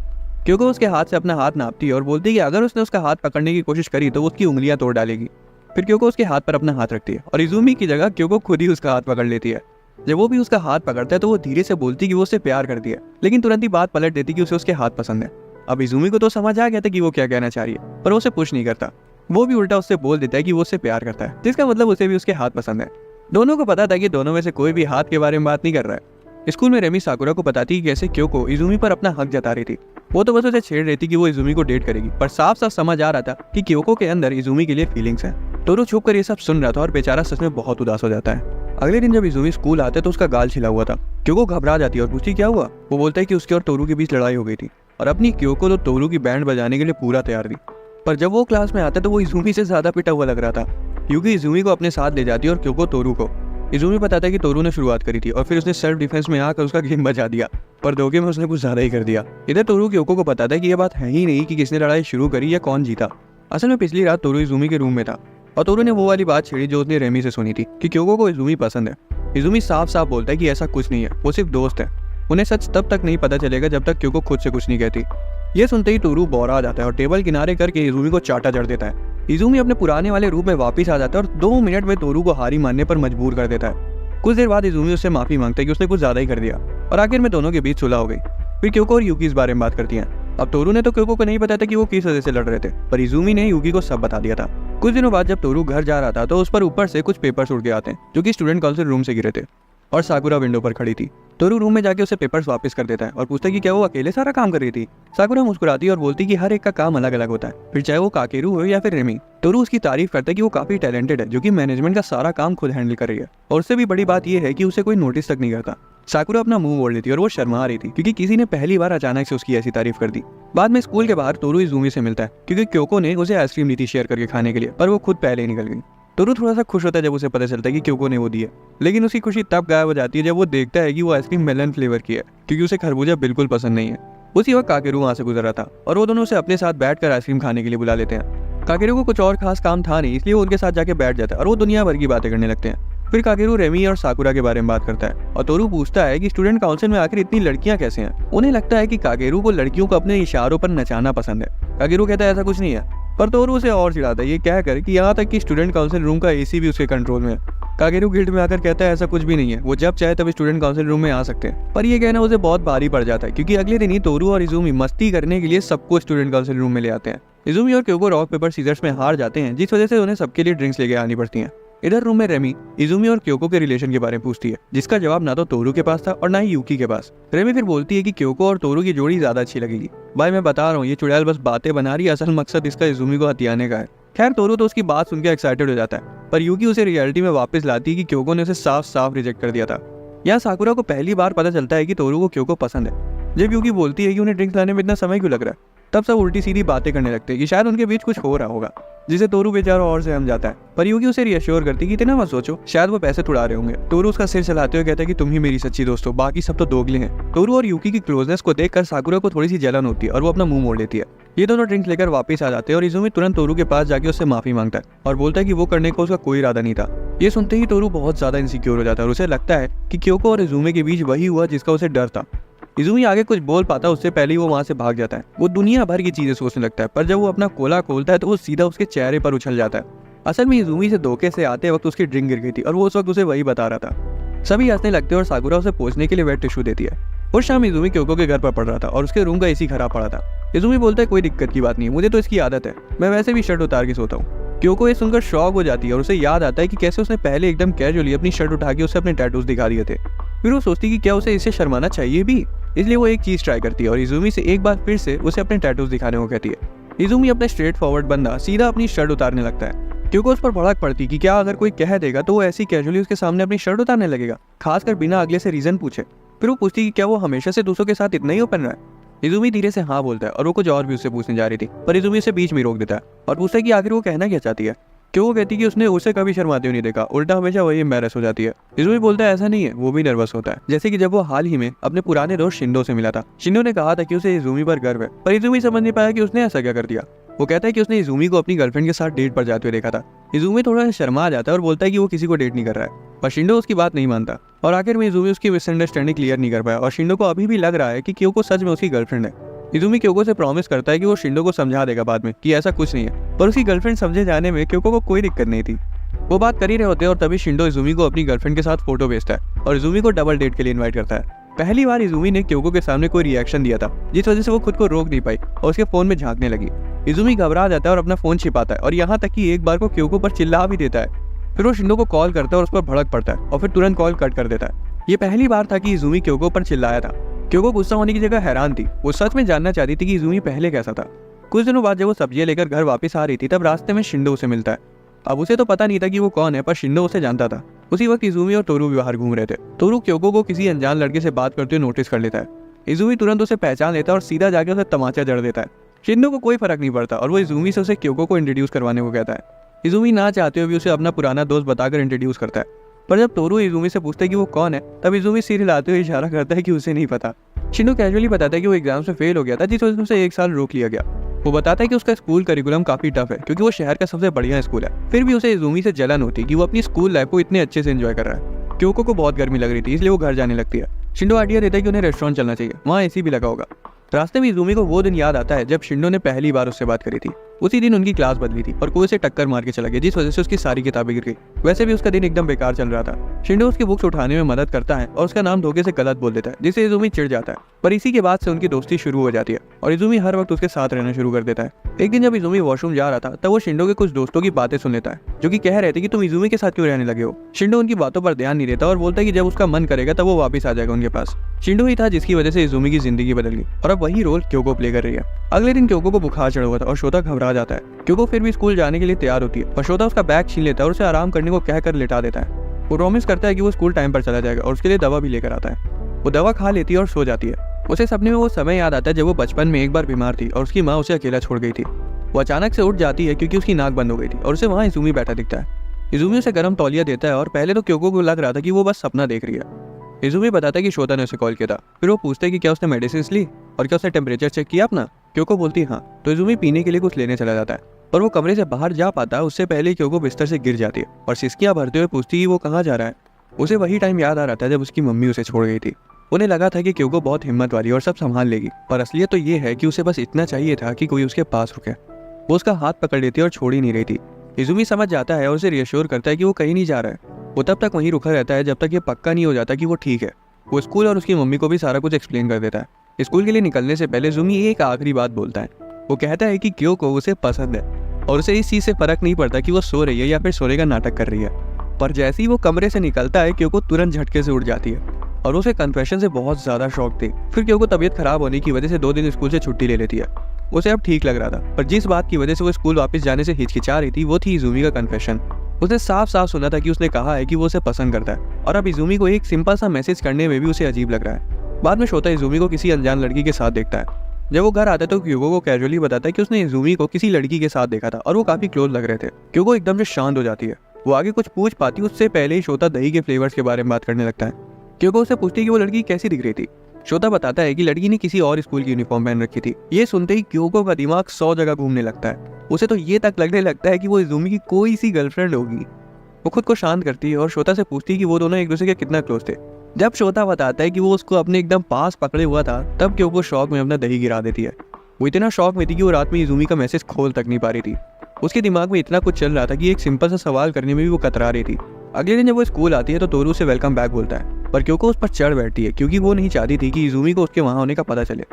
क्योको उसके हाथ से अपना हाथ नापती है और बोलती है कि अगर उसने उसका हाथ पकड़ने की कोशिश करी तो वो उसकी उंगलियां तोड़ डालेगी। फिर क्योको उसके हाथ पर अपना हाथ रखती है और इजुमी की जगह क्योको खुद ही उसका हाथ पकड़ लेती है। जब वो भी उसका हाथ पकड़ता है तो वो धीरे से बोलती कि वो उससे प्यार करती है, लेकिन तुरंत ही बात पलट देती कि उसे उसके हाथ पसंद है। अब इजुमी को तो समझ आ गया था कि वो क्या कहना चाह रही है, पर वो उसे पुश नहीं करता। वो भी उल्टा उससे बोल देता है कि वो उससे प्यार करता है, जिसका मतलब उसे भी उसके हाथ पसंद है। दोनों को पता था कि दोनों में से कोई भी हाथ के बारे में बात नहीं कर रहा है। स्कूल में रेमी साकुरा को बताती कि कैसे क्योको इजुमी पर अपना हक जता रही थी। वो तो बस उसे छेड़ रही थी कि वो इजुमी को डेट करेगी, पर साफ साफ समझ आ रहा था कि क्योको के अंदर इजुमी के लिए फीलिंग्स हैं। टोरू छुप कर ये सब सुन रहा था और बेचारा सच में बहुत उदास हो जाता है। अगले दिन जब इजुमी स्कूल आता है तो उसका गाल छिला हुआ था। क्योको घबरा जाती है और पूछती क्या हुआ। वो बोलता है कि उसके और टोरू के बीच लड़ाई हो गई थी और अपनी क्योको तो टोरू की बैंड बजाने के लिए पूरा तैयार थी। पर जब वो क्लास में आता है तो वो इजुमी से ज्यादा पिटा हुआ लग रहा था, क्योंकि इजुमी को अपने साथ ले जाती है और क्योको टोरू को। इजुमी बताता है कि टोरू ने शुरुआत करी थी और फिर उसने सेल्फ डिफेंस में आकर उसका गेम बजा दिया, पर धोखे में उसने कुछ ज्यादा ही कर दिया। इधर टोरू क्योको को बताता है कि यह बात है ही नहीं कि किसने लड़ाई शुरू करी या कौन जीता। असल में पिछली रात टोरू इजुमी के रूम में था और टोरू ने वो वाली बात छेड़ी जो उसने रेमी से सुनी थी कि क्योको को इजुमी पसंद है। इजुमी साफ साफ बोलता है कि ऐसा कुछ नहीं है, वो सिर्फ दोस्त है। उन्हें सच तब तक नहीं पता चलेगा जब तक क्योको खुद से कुछ नहीं कहती। ये सुनते ही टोरू बौरा आ जाता है और टेबल किनारे करके इजुमी को चाटा जड़ देता है। इजुमी अपने पुराने वाले रूप में वापस आ जाता है और 2 मिनट में टोरू को हारी मानने पर मजबूर कर देता है। कुछ देर बाद इजुमी उससे माफी मांगता है कि उसने कुछ ज्यादा ही कर दिया और आखिर में दोनों के बीच सुलह हो गई। फिर क्योको और यूकी इस बारे में बात करती हैं। अब टोरू ने तो क्योको को नहीं बताया था कि वो किस वजह से लड़ रहे थे, पर इजुमी ने यूकी को सब बता दिया था। कुछ दिनों बाद जब टोरू घर जा रहा था तो उस पर ऊपर से कुछ पेपर्स उड़ के आते हैं जो कि स्टूडेंट काउंसिल रूम से गिरे थे और साकुरा विंडो पर खड़ी थी। टोरू रूम में जाके उसे पेपर्स वापस कर देता है और पूछता है कि क्या वो अकेले सारा काम कर रही थी। साकुरा मुस्कुराती है और बोलती कि हर एक का काम अलग अलग होता है, फिर चाहे वो काकेरू हो या फिर रेमी। टोरू उसकी तारीफ करता है कि वो काफी टैलेंटेड है, जो कि मैनेजमेंट का सारा काम खुद हैंडल कर रही है और उससे भी बड़ी बात यह है कि उसे कोई नोटिस तक नहीं करता। साकुरा अपना मुंह मोड़ लेती है और वो शर्मा रही थी क्योंकि किसी ने पहली बार अचानक से उसकी ऐसी तारीफ कर दी। बाद में स्कूल के बाहर टोरू इजुमी से मिलता है क्योंकि क्योको ने उसे आइसक्रीम दी थी शेयर करके खाने के लिए, पर वो खुद पहले ही निकल गई। टोरू थोड़ा सा खुश होता है जब उसे पता चलता है कि क्योको ने वो दी है, लेकिन उसकी खुशी तब गायब हो जाती है जब वो देखता है कि वो आइसक्रीम मेलन फ्लेवर की है, क्योंकि उसे खरबूजा बिल्कुल पसंद नहीं है। उसी वक्त काकेरू वहां से गुजर रहा था और वो दोनों उसे अपने साथ बैठकर आइसक्रीम खाने के लिए बुला लेते हैं। काकेरू को कुछ और खास काम था नहीं, इसलिए वो उनके साथ जाके बैठ जाता है और वो दुनिया भर की बातें करने लगते हैं। फिर काकेरू रेमी और साकुरा के बारे में बात करता है और टोरू पूछता है कि स्टूडेंट काउंसिल में आखिर इतनी लड़कियां कैसे हैं। उन्हें लगता है कि काकेरू को लड़कियों को अपने इशारों पर नचाना पसंद है। काकेरू कहता है ऐसा कुछ नहीं है, पर टोरू उसे और चिढ़ाता है ये कहकर कि यहाँ तक कि स्टूडेंट काउंसिल रूम का एसी भी उसके कंट्रोल में है। काकेरू गिल्ट में आकर कहता है ऐसा कुछ भी नहीं है, वो जब चाहे तब स्टूडेंट काउंसिल रूम में आ सकते हैं। पर ये कहना उसे बहुत भारी पड़ जाता है क्योंकि अगले दिन ही टोरू और इजुमी मस्ती करने के लिए सबको स्टूडेंट काउंसिल रूम में ले आते हैं। इजुमी और क्योको रॉक पेपर सीजर्स में हार जाते हैं, जिस वजह से उन्हें सबके लिए ड्रिंक्स लेके आनी पड़ती हैं। इधर रूम में रेमी इजुमी और क्योको के रिलेशन के बारे में पूछती है, जिसका जवाब ना तो टोरू के पास था और ना ही यूकी के पास। रेमी फिर बोलती है कि क्योको और टोरू की जोड़ी ज्यादा अच्छी लगेगी। भाई मैं बता रहा हूँ, ये चुड़ैल बस बातें बना रही है, असल मकसद इसका इजुमी को हथियाने का है। खैर टोरू तो उसकी बात सुनकर एक्साइटेड हो जाता है, पर यूकी उसे रियलिटी में वापस लाती है कि क्योको ने उसे साफ साफ रिजेक्ट कर दिया था। यहाँ साकुरा को पहली बार पता चलता है कि टोरू को क्योको पसंद है। जब यूकी बोलती है कि उन्हें ड्रिंक्स लाने में इतना समय क्यों लग रहा है, तब सब उल्टी सीधी बातें करने लगते हैं कि शायद उनके बीच कुछ हो रहा होगा, जिसे टोरू बेचारा और सहम जाता है। पर यूकी उसे रिएश्योर करती कि इतना मत सोचो, शायद वो पैसे तुड़ा रहे होंगे। टोरू उसका सिर चलाते हुए कहता है कि तुम ही मेरी सच्ची दोस्त हो, बाकी सब तो दोगले हैं। टोरू और यूकी की क्लोजनेस को देखकर साकुरा को थोड़ी सी जलन होती है और वो अपना मुंह मोड़ लेती है। ये दोनों ड्रिंक्स लेकर वापस आ जाते हैं और इजुमी तुरंत टोरू के पास जाके उससे माफी मांगता है और बोलता है कि वो करने को उसका कोई इरादा नहीं था। ये सुनते ही टोरू बहुत ज्यादा इनसिक्योर हो जाता है और उसे लगता है कि क्योको और इजुमी के बीच वही हुआ जिसका उसे डर था। इजुमी आगे कुछ बोल पाता उससे पहले ही वो वहां से भाग जाता है। वो दुनिया भर की चीजें सोचने लगता है, पर जब वो अपना कोला खोलता है तो वो सीधा उसके चेहरे पर उछल जाता है। असल में इजुमी से धोखे से आते वक्त उसकी ड्रिंक गिर गई थी और वो उस वक्त उसे वही बता रहा था। सभी हंसने लगते हैं और साकुरा उसे पोंछने के लिए वेट टिश्यू देती है। उस शाम इजुमी क्योको के घर पर पड़ रहा था और उसके रूम का एसी खराब पड़ा था। इजुमी बोलता है कोई दिक्कत की बात नहीं है, मुझे तो इसकी आदत है, मैं वैसे भी शर्ट उतार के सोता हूँ। क्योको ये सुनकर शॉक हो जाती है और उसे याद आता है कि कैसे उसने पहले एकदम कैजुअली अपनी शर्ट उठा के उसे अपने टैटूज दिखा दिए थे। फिर वो सोचती कि क्या उसे इससे शर्माना चाहिए भी, इसलिए वो एक चीज ट्राई करती है और इजुमी से एक बार फिर से उसे अपने टैटूज दिखाने को कहती है। इजुमी अपने स्ट्रेट फॉरवर्ड बंदा सीधा अपनी शर्ट उतारने लगता है। क्योंकि उस पर भड़क पड़ती कि क्या अगर कोई कह देगा तो वो ऐसी कैजुअली उसके सामने अपनी शर्ट उतारने लगेगा, खासकर बिना अगले से रीजन पूछे। फिर वो पूछती कि क्या वो हमेशा से दूसरों के साथ इतना ही ओपन रहा है। इजुमी धीरे से हाँ बोलता है और वो कुछ और भी उससे पूछने जा रही थी, पर इजुमी उसे बीच में रोक देता है और पूछता है कि आखिर वो कहना क्या चाहती है। क्यों वो कहती कि उसने उसे कभी शर्माते हुए नहीं देखा, उल्टा हमेशा वही एम्बैरेस हो जाती है। इजुमी बोलता है ऐसा नहीं है, वो भी नर्वस होता है, जैसे कि जब वो हाल ही में अपने पुराने दोस्त शिंडो से मिला था। शिंडो ने कहा था कि उसे इजुमी पर गर्व है, पर इजुमी समझ नहीं पाया कि उसने ऐसा क्या कर दिया। वो कहता है कि उसने इजुमी को अपनी गर्लफ्रेंड के साथ डेट पर जाते हुए देखा था। इजुमी थोड़ा शर्मा जाता है और बोलता है कि वो किसी को डेट नहीं कर रहा है, पर शिंडो उसकी बात नहीं मानता और आखिर में इजुमी उसकी मिसअंडरस्टैंडिंग क्लियर नहीं कर पाया और शिंडो को अभी भी लग रहा है कि क्योको सच में उसकी गर्लफ्रेंड है। इजुमी क्योको से प्रॉमिस करता है कि वो शिंडो को समझा देगा बाद में कि ऐसा कुछ नहीं है, पर उसकी गर्लफ्रेंड समझे जाने में क्योको को कोई दिक्कत नहीं थी। वो बात कर ही रहे होते हैं और तभी शिंडो इजुमी को अपनी गर्लफ्रेंड के साथ फोटो भेजता है और इजुमी को डबल डेट के लिए इन्वाइट करता है। पहली बार इजुमी ने क्योको के सामने कोई रिएक्शन दिया था, जिस वजह से वो खुद को रोक नहीं पाई और उसके फोन में झांकने लगी। इजुमी घबरा जाता है और अपना फोन छिपाता है और यहाँ तक कि एक बार को क्योको पर चिल्ला भी देता है। फिर वो शिंडो को कॉल करता है और उस पर भड़क पड़ता है और फिर तुरंत कॉल कट कर देता है। ये पहली बार था कि इजुमी क्योको पर चिल्लाया था। क्योको गुस्सा होने की जगह हैरान थी। वो सच में जानना चाहती थी कि इजुमी पहले कैसा था। कुछ दिनों बाद जब वो सब्जियां लेकर घर वापस आ रही थी, तब रास्ते में शिंडो उसे मिलता है। अब उसे तो पता नहीं था कि वो कौन है, पर शिंडो उसे जानता था। उसी वक्त इजुमी और तोरू भी बाहर घूम रहे थे। तोरू क्योको को किसी अनजान लड़के से बात करते हुए नोटिस कर लेता है। इजुमी तुरंत उसे पहचान लेता है और सीधा जाकर उसे तमाचा जड़ देता है। शिंडो को कोई फर्क नहीं पड़ता और वो इजुमी से उसे क्योको को इंट्रोड्यूस करवाने को कहता है। इजुमी ना चाहते हुए भी उसे अपना पुराना दोस्त बताकर इंट्रोड्यूस करता है। पर जब तोरू इजुमी से पूछता है कि वो कौन है, तब इजुमी सिर हिलाते हुए इशारा करता है कि उसे नहीं पता। शिंडो कैजुअली बताता है कि वो एग्जाम से फेल हो गया था, जिस वजह से उसे 1 साल रोक लिया गया। वो बताता है कि उसका स्कूल करिकुलम काफी टफ है क्योंकि वो शहर का सबसे बढ़िया स्कूल है। फिर भी उसे इजुमी से जलन होती है कि वो अपनी स्कूल लाइफ को इतने अच्छे से एंजॉय कर रहा है। क्योको को बहुत गर्मी लग रही थी, इसलिए वो घर जाने लगती है। शिंडो आइडिया देता है कि उन्हें रेस्टोरेंट चलना चाहिए, वहाँ एसी भी लगा होगा। रास्ते में इजुमी को वो दिन याद आता है जब शिंडो ने पहली बार उससे बात करी थी। उसी दिन उनकी क्लास बदली थी और कोई उसे टक्कर मार के चला गया, जिस वजह से उसकी सारी किताबें गिर गई। वैसे भी उसका दिन एकदम बेकार चल रहा था। शिंडो उसकी बुक्स उठाने में मदद करता है और उसका नाम धोखे से गलत बोल देता है, जिससे इजुमी चिढ़ जाता है। पर इसी के बाद से उनकी दोस्ती शुरू हो जाती है और इजुमी हर वक्त उसके साथ रहना शुरू कर देता है। एक दिन जब इजुमी वॉशरूम जा रहा था, तब वो शिंडो के कुछ दोस्तों की बातें सुन लेता है, जो कि कह रहे थे कि तुम इजुमी के साथ क्यों रहने लगे हो। शिंडो उनकी बातों पर ध्यान नहीं देता और बोलता है कि जब उसका मन करेगा तब वो वापस आ जाएगा उनके पास। शिंडो ही था जिसकी वजह से इजुमी की जिंदगी बदल गई और अब वही रोल क्योको प्ले कर रही है। अगले दिन क्योको को बुखार चढ़ा हुआ था और शोता घबरा जाता है। क्योको फिर भी स्कूल जाने के लिए तैयार होती है, पर शोता उसका बैग छीन लेता है और उसे आराम करने को कहकर लिटा देता है। वो प्रॉमिस करता है कि वो स्कूल टाइम पर चला जाएगा और उसके लिए दवा भी लेकर आता है। वो दवा खा लेती है और सो जाती है। उसे सपने में वो समय याद आता है जब वो बचपन में एक बार बीमार थी और उसकी माँ उसे अकेला छोड़ गई थी। वो अचानक से उठ जाती है क्योंकि उसकी नाक बंद हो गई थी और उसे वहाँ इजुमी बैठा दिखता है। इजुमी उसे गर्म तौलिया देता है और पहले तो क्योको को लग रहा था कि वो बस सपना देख रही है। इजुमी बताता है कि शोता ने उसे कॉल किया था। फिर वो पूछते हैं कि क्या उसने मेडिसिन ली और क्या उसने टेम्परेचर चेक किया अपना। क्योको बोलती हाँ, तो इजुमी पीने के लिए कुछ लेने चला जाता है और वो कमरे से बाहर जा पाता है उससे पहले क्योको बिस्तर से गिर जाती है और सिसकियां भरते हुए पूछती है कि वो कहाँ जा रहा है। उसे वही टाइम याद आ रहा था जब उसकी मम्मी उसे छोड़ गई थी। उन्हें लगा था कि क्योको बहुत हिम्मत वाली और सब संभाल लेगी, पर असलियत तो ये है कि उसे बस इतना चाहिए था कि कोई उसके पास रुके। वो उसका हाथ पकड़ लेती है और छोड़ ही नहीं रही थी। इजुमी समझ जाता है और उसे रिएश्योर करता है कि वो कहीं नहीं जा रहा है। वो तब तक वहीं रुका रहता है जब तक ये पक्का नहीं हो जाता कि वो ठीक है। वो स्कूल और उसकी मम्मी को भी सारा कुछ एक्सप्लेन कर देता है। स्कूल के लिए निकलने से पहले इजुमी एक आखिरी बात बोलता है। वो कहता है कि क्योको उसे पसंद है और उसे इस चीज से फर्क नहीं पड़ता कि वो सो रही है या फिर सोने का नाटक कर रही है। पर जैसे ही वो कमरे से निकलता है, क्योको तुरंत झटके से उठ जाती है और उसे कन्फेशन से बहुत ज्यादा शौक थी। फिर क्योको तबीयत खराब होने की वजह से 2 दिन स्कूल से छुट्टी ले लेती है। उसे अब ठीक लग रहा था, पर जिस बात की वजह से वो स्कूल वापस जाने से हिचकिचा रही थी वो थी इजुमी का कन्फेशन। उसने साफ साफ सुना था कि उसने कहा है कि वो उसे पसंद करता है और अब इजुमी को एक सिंपल सा मैसेज करने में भी उसे अजीब लग रहा है। बाद में शोता इजुमी को किसी अनजान लड़की के साथ देखता है। जब वो घर आता है तो क्योको को कैजुअली बताता है कि उसने इजुमी को किसी लड़की के साथ देखा था और वो काफी क्लोज लग रहे थे। क्योको एकदम से शांत हो जाती है। वो आगे कुछ पूछ पाती उससे पहले ही शोता दही के फ्लेवर्स के बारे में बात करने लगता है। क्योको उसे पूछती है कि वो लड़की कैसी दिख रही थी। शोता बताता है कि लड़की ने किसी और स्कूल की यूनिफॉर्म पहन रखी थी। ये सुनते ही क्योको का दिमाग 100 जगह घूमने लगता है। उसे तो ये तक लगने लगता है कि वो इजुमी की कोई सी गर्लफ्रेंड होगी। वो खुद को शांत करती है और शोता से पूछती है कि वो दोनों एक दूसरे के कितना क्लोज थे। जब शोता बताता है कि वो उसको अपने एकदम पास पकड़े हुआ था, तब क्योको शौक में अपना दही गिरा देती है। वो इतना शौक में थी कि वो रात में इजुमी का मैसेज खोल तक नहीं पा रही थी। उसके दिमाग में इतना कुछ चल रहा था कि एक सिंपल सा सवाल करने में भी वो कतरा रही थी। अगले दिन जब वो स्कूल आती है तो तोरू उसे वेलकम बैक बोलता है, पर क्योको उस पर चढ़ बैठती है क्योंकि वो नहीं चाहती थी कि इजुमी को उसके वहाँ होने का पता चले।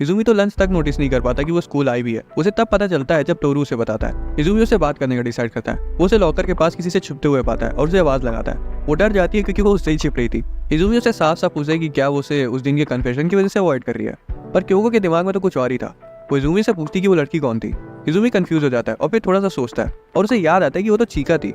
इजुमी तो लंच तक नोटिस नहीं कर पाता कि वो स्कूल आई भी है। उसे तब पता चलता है जब तोरू उसे बताता है। इजुमी उससे बात करने का डिसाइड करता है। वो उसे लॉकर के पास किसी से छुपते हुए पाता है और उसे आवाज लगाता है। वो डर जाती है क्योंकि वो उससे ही छिप रही थी। इजुमी उसे साफ साफ पूछे कि क्या वो उसे उस दिन के कन्फेशन की वजह से अवॉइड कर रही है, पर क्योको के दिमाग में तो कुछ और ही था। वो इजुमी से पूछती कि वो लड़की कौन थी। इजुमी कंफ्यूज हो जाता है और फिर थोड़ा सा सोचता है और उसे याद आता है कि वो तो चीका थी।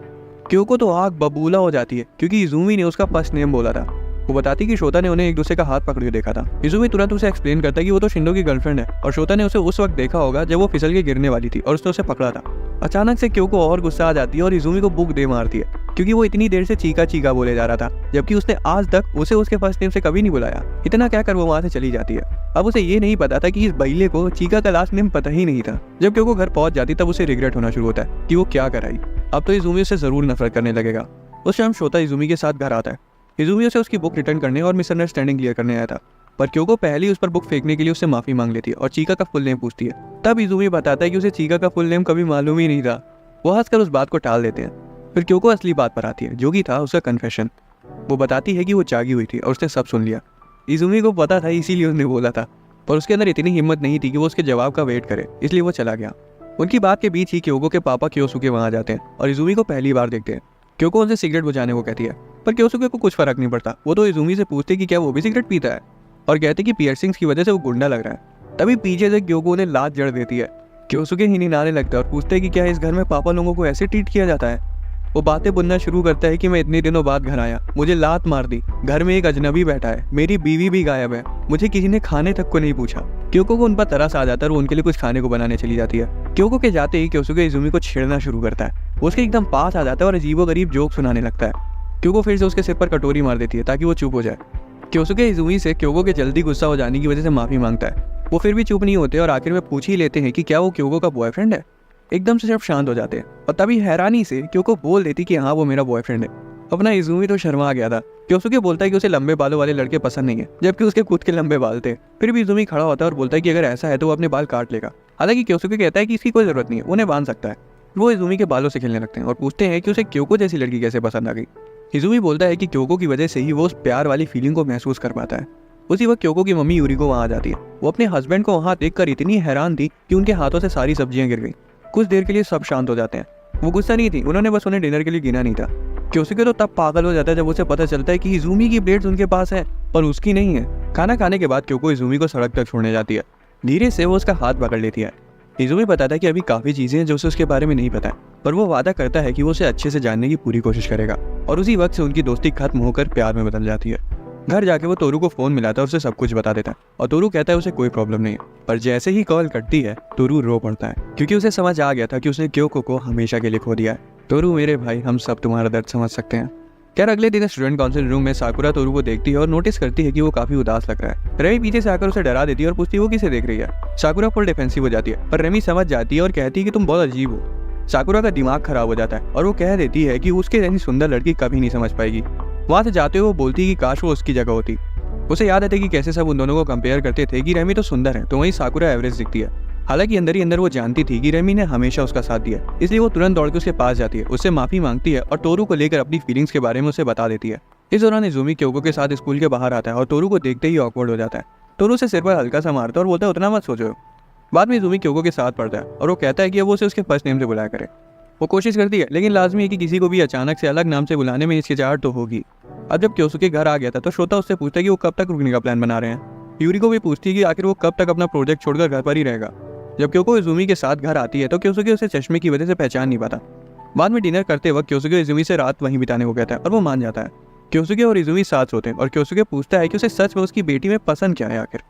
क्योको तो आग बबूला हो जाती है क्योंकि इजुमी ने उसका फर्स्ट नेम बोला था। वो बताती कि शोता ने उन्हें एक दूसरे का हाथ पकड़े देखा था। इजुमी तुरंत उसे एक्सप्लेन करता है कि वो तो शिंडो की गर्लफ्रेंड है और शोता ने उसे उस वक्त देखा होगा जब वो फिसल के गिरने वाली थी और उसने उसे पकड़ा था। अचानक से क्योको और गुस्सा आ जाती है और इजुमी को बुक दे मारती है क्योंकि वो इतनी देर से चीका चीका बोले जा रहा था, जबकि उसने आज तक उसे उसके फर्स्ट नेम से कभी नहीं बुलाया। इतना कहकर वो वहाँ से चली जाती है। अब उसे ये नहीं पता था कि इस बइले को चीका का लास्ट नेम पता ही नहीं था। जब क्योको घर पहुंच जाती तब उसे रिग्रेट होना शुरू होता है कि वो क्या कराई। अब तो इजुमी उसे जरूर नफरत करने लगेगा। उस शाम शोता इजुमी के साथ घर आता है। इजुमी उसे उसकी बुक रिटर्न करने और मिसअंडरस्टैंडिंग क्लियर करने आया था, पर क्योको पहले ही उस पर बुक फेंकने के लिए उससे माफी मांग लेती है और चीका का फुल नेम पूछती है। तब इजुमी बताता है कि उसे चीका का फुल नेम कभी मालूम ही नहीं था। वो हंसकर उस बात को टाल देते हैं। फिर क्योको असली बात पर आती है, जो कि था उसका कन्फेशन। वो बताती है कि वो जागी हुई थी और उसने सब सुन लिया। इजुमी को पता था, इसीलिए उसने बोला था, पर उसके अंदर इतनी हिम्मत नहीं थी कि वो उसके जवाब का वेट करे, इसलिए वो चला गया। उनकी बात के बीच ही क्योको के पापा क्योसुके वहाँ जाते हैं और इजुमी को पहली बार देखते हैं। क्योको उनसे सिगरेट बुझाने को कहती है, पर क्योसुके को कुछ फर्क नहीं पड़ता। वो तो इजुमी से पूछते कि क्या वो भी सिगरेट पीता है और कहते कि पियर्सिंग्स की वजह से वो गुंडा लग रहा है। तभी पीछे से क्योको उन्हें लात जड़ देती है। क्योसुके ही निनाने लगता है और पूछते हैं कि क्या इस घर में पापा लोगों को ऐसे ट्रीट किया जाता है। वो बातें बुनना शुरू करता है कि मैं इतने दिनों बाद घर आया, मुझे लात मार दी, घर में एक अजनबी बैठा है, मेरी बीवी भी गायब है, मुझे किसी ने खाने तक को नहीं पूछा। क्योको को उन पर तरस आ जाता है और वो उनके लिए कुछ खाने को बनाने चली जाती है। क्योको के जाते ही क्योसुके इजुमी को छेड़ना शुरू करता है। वो उसके एकदम पास आ जाता है और अजीबोगरीब जोक सुनाने लगता है। क्योको फिर से उसके सिर पर कटोरी मार देती है ताकि वो चुप हो जाए। क्योसुके इजुमी से क्योको के जल्दी गुस्सा हो जाने की वजह से माफी मांगता है। वो फिर भी चुप नहीं होते और आखिर में पूछ ही लेते हैं कि क्या वो क्योको का बॉयफ्रेंड है। एकदम से सब शांत हो जाते हैं और तभी हैरानी से क्योको बोल देती कि हाँ वो मेरा बॉयफ्रेंड है। अपना इजुमी तो शर्मा गया था। क्योसुके बोलता है कि उसे लंबे बालों वाले लड़के पसंद नहीं है, जबकि उसके खुद के लंबे बाल थे। फिर भी इजुमी खड़ा होता है और बोलता है कि अगर ऐसा है तो वो अपने बाल काट लेगा। हालांकि क्योसुके कहता है कि इसकी कोई जरूरत नहीं है, उन्हें बांध सकता है। वो इजुमी के बालों से खेलने लगते हैं और पूछते हैं कि उसे क्योको जैसी लड़की कैसे पसंद आ गई। इजुमी बोलता है कि क्योको की वजह से ही वो उस प्यार वाली फीलिंग को महसूस कर पाता है। उसी वक्त क्योको की मम्मी यूरिको वहाँ आ जाती है। वो अपने हस्बैंड को वहाँ देखकर इतनी हैरान थी कि उनके हाथों से सारी सब्जियां गिर गई। कुछ देर के लिए सब शांत हो जाते हैं। वो गुस्सा नहीं थी, उन्होंने बस उन्हें डिनर के लिए गिना नहीं था। क्योसुके तो तब पागल हो जाता है जब उसे पता चलता है कि इजुमी की प्लेट्स उनके पास है पर उसकी नहीं है। खाना खाने के बाद क्योको इजुमी को सड़क तक छोड़ने जाती है। धीरे से वो उसका हाथ पकड़ लेती है। इजुमी बताता है कि अभी काफी चीजें हैं जो उसे उसके बारे में नहीं पता है, पर वो वादा करता है कि वो उसे अच्छे से जानने की पूरी कोशिश करेगा। और उसी वक्त से उनकी दोस्ती खत्म होकर प्यार में बदल जाती है। घर जाके वो तोरू को फोन मिलाता है और उसे सब कुछ बता देता है और तोरू कहता है उसे कोई प्रॉब्लम नहीं है। पर जैसे ही कॉल कटती है तोरू रो पड़ता है क्योंकि उसे समझ आ गया था कि उसने क्योको को हमेशा के लिए खो दिया है। तोरू मेरे भाई, हम सब तुम्हारा दर्द समझ सकते हैं। खैर अगले दिन स्टूडेंट काउंसिल रूम में साकुरा तोरू को देखती है और नोटिस करती है कि वो काफी उदास लग रहा है। रेमी पीछे से आकर उसे डरा देती है और पूछती है वो किसे देख रही है। साकुरा फुल डिफेंसिव हो जाती है, पर रेमी समझ जाती है और कहती है कि तुम बहुत अजीब हो। साकुरा का दिमाग खराब हो जाता है और वो कह देती है कि उसके जैसी सुंदर लड़की कभी नहीं समझ पाएगी। वहां से जाते हुए वो बोलती है कि काश वो उसकी जगह होती। उसे याद आता है कि कैसे सब उन दोनों को कंपेयर करते थे कि रेमी तो सुंदर है तो वहीं साकुरा एवरेज दिखती है। हालांकि अंदर ही अंदर वो जानती थी कि रेमी ने हमेशा उसका साथ दिया, इसलिए वो तुरंत दौड़ के उसके पास जाती है, उससे माफी मांगती है और तोरू को लेकर अपनी फीलिंग्स के बारे में उसे बता देती है। इस दौरान इजुमी क्योको के साथ स्कूल के बाहर आता है और तोरू को देखते ही ऑकवर्ड हो जाता है। तोरू उसे सिर पर हल्का सा मारता है और बोलता है उतना मत सोचो। बाद में इजुमी क्योको के साथ पड़ता है और वो कहता है कि वो उसे उसके फर्स्ट नेम से बुलाया करे। वो कोशिश करती है, लेकिन लाजमी है कि किसी को भी अचानक से अलग नाम से बुलाने में हिचकिचाहट तो होगी। अब जब क्योसुके घर आ गया था तो श्रोता उससे पूछता है कि वो कब तक रुकने का प्लान बना रहे हैं। यूरिको भी पूछती है कि आखिर वो कब तक अपना प्रोजेक्ट छोड़कर घर पर ही रहेगा। जब क्योको इजुमी के साथ घर आती है तो क्योसुके उसे चश्मे की वजह से पहचान नहीं पाता। बाद में डिनर करते वक्त क्योसुके इजुमी से रात वहीं बिताने को कहता है और वो मान जाता है। क्योसुके और इजुमी साथ सोते हैं और क्योसुके पूछता है कि उसे सच में उसकी बेटी में पसंद क्या है आखिर।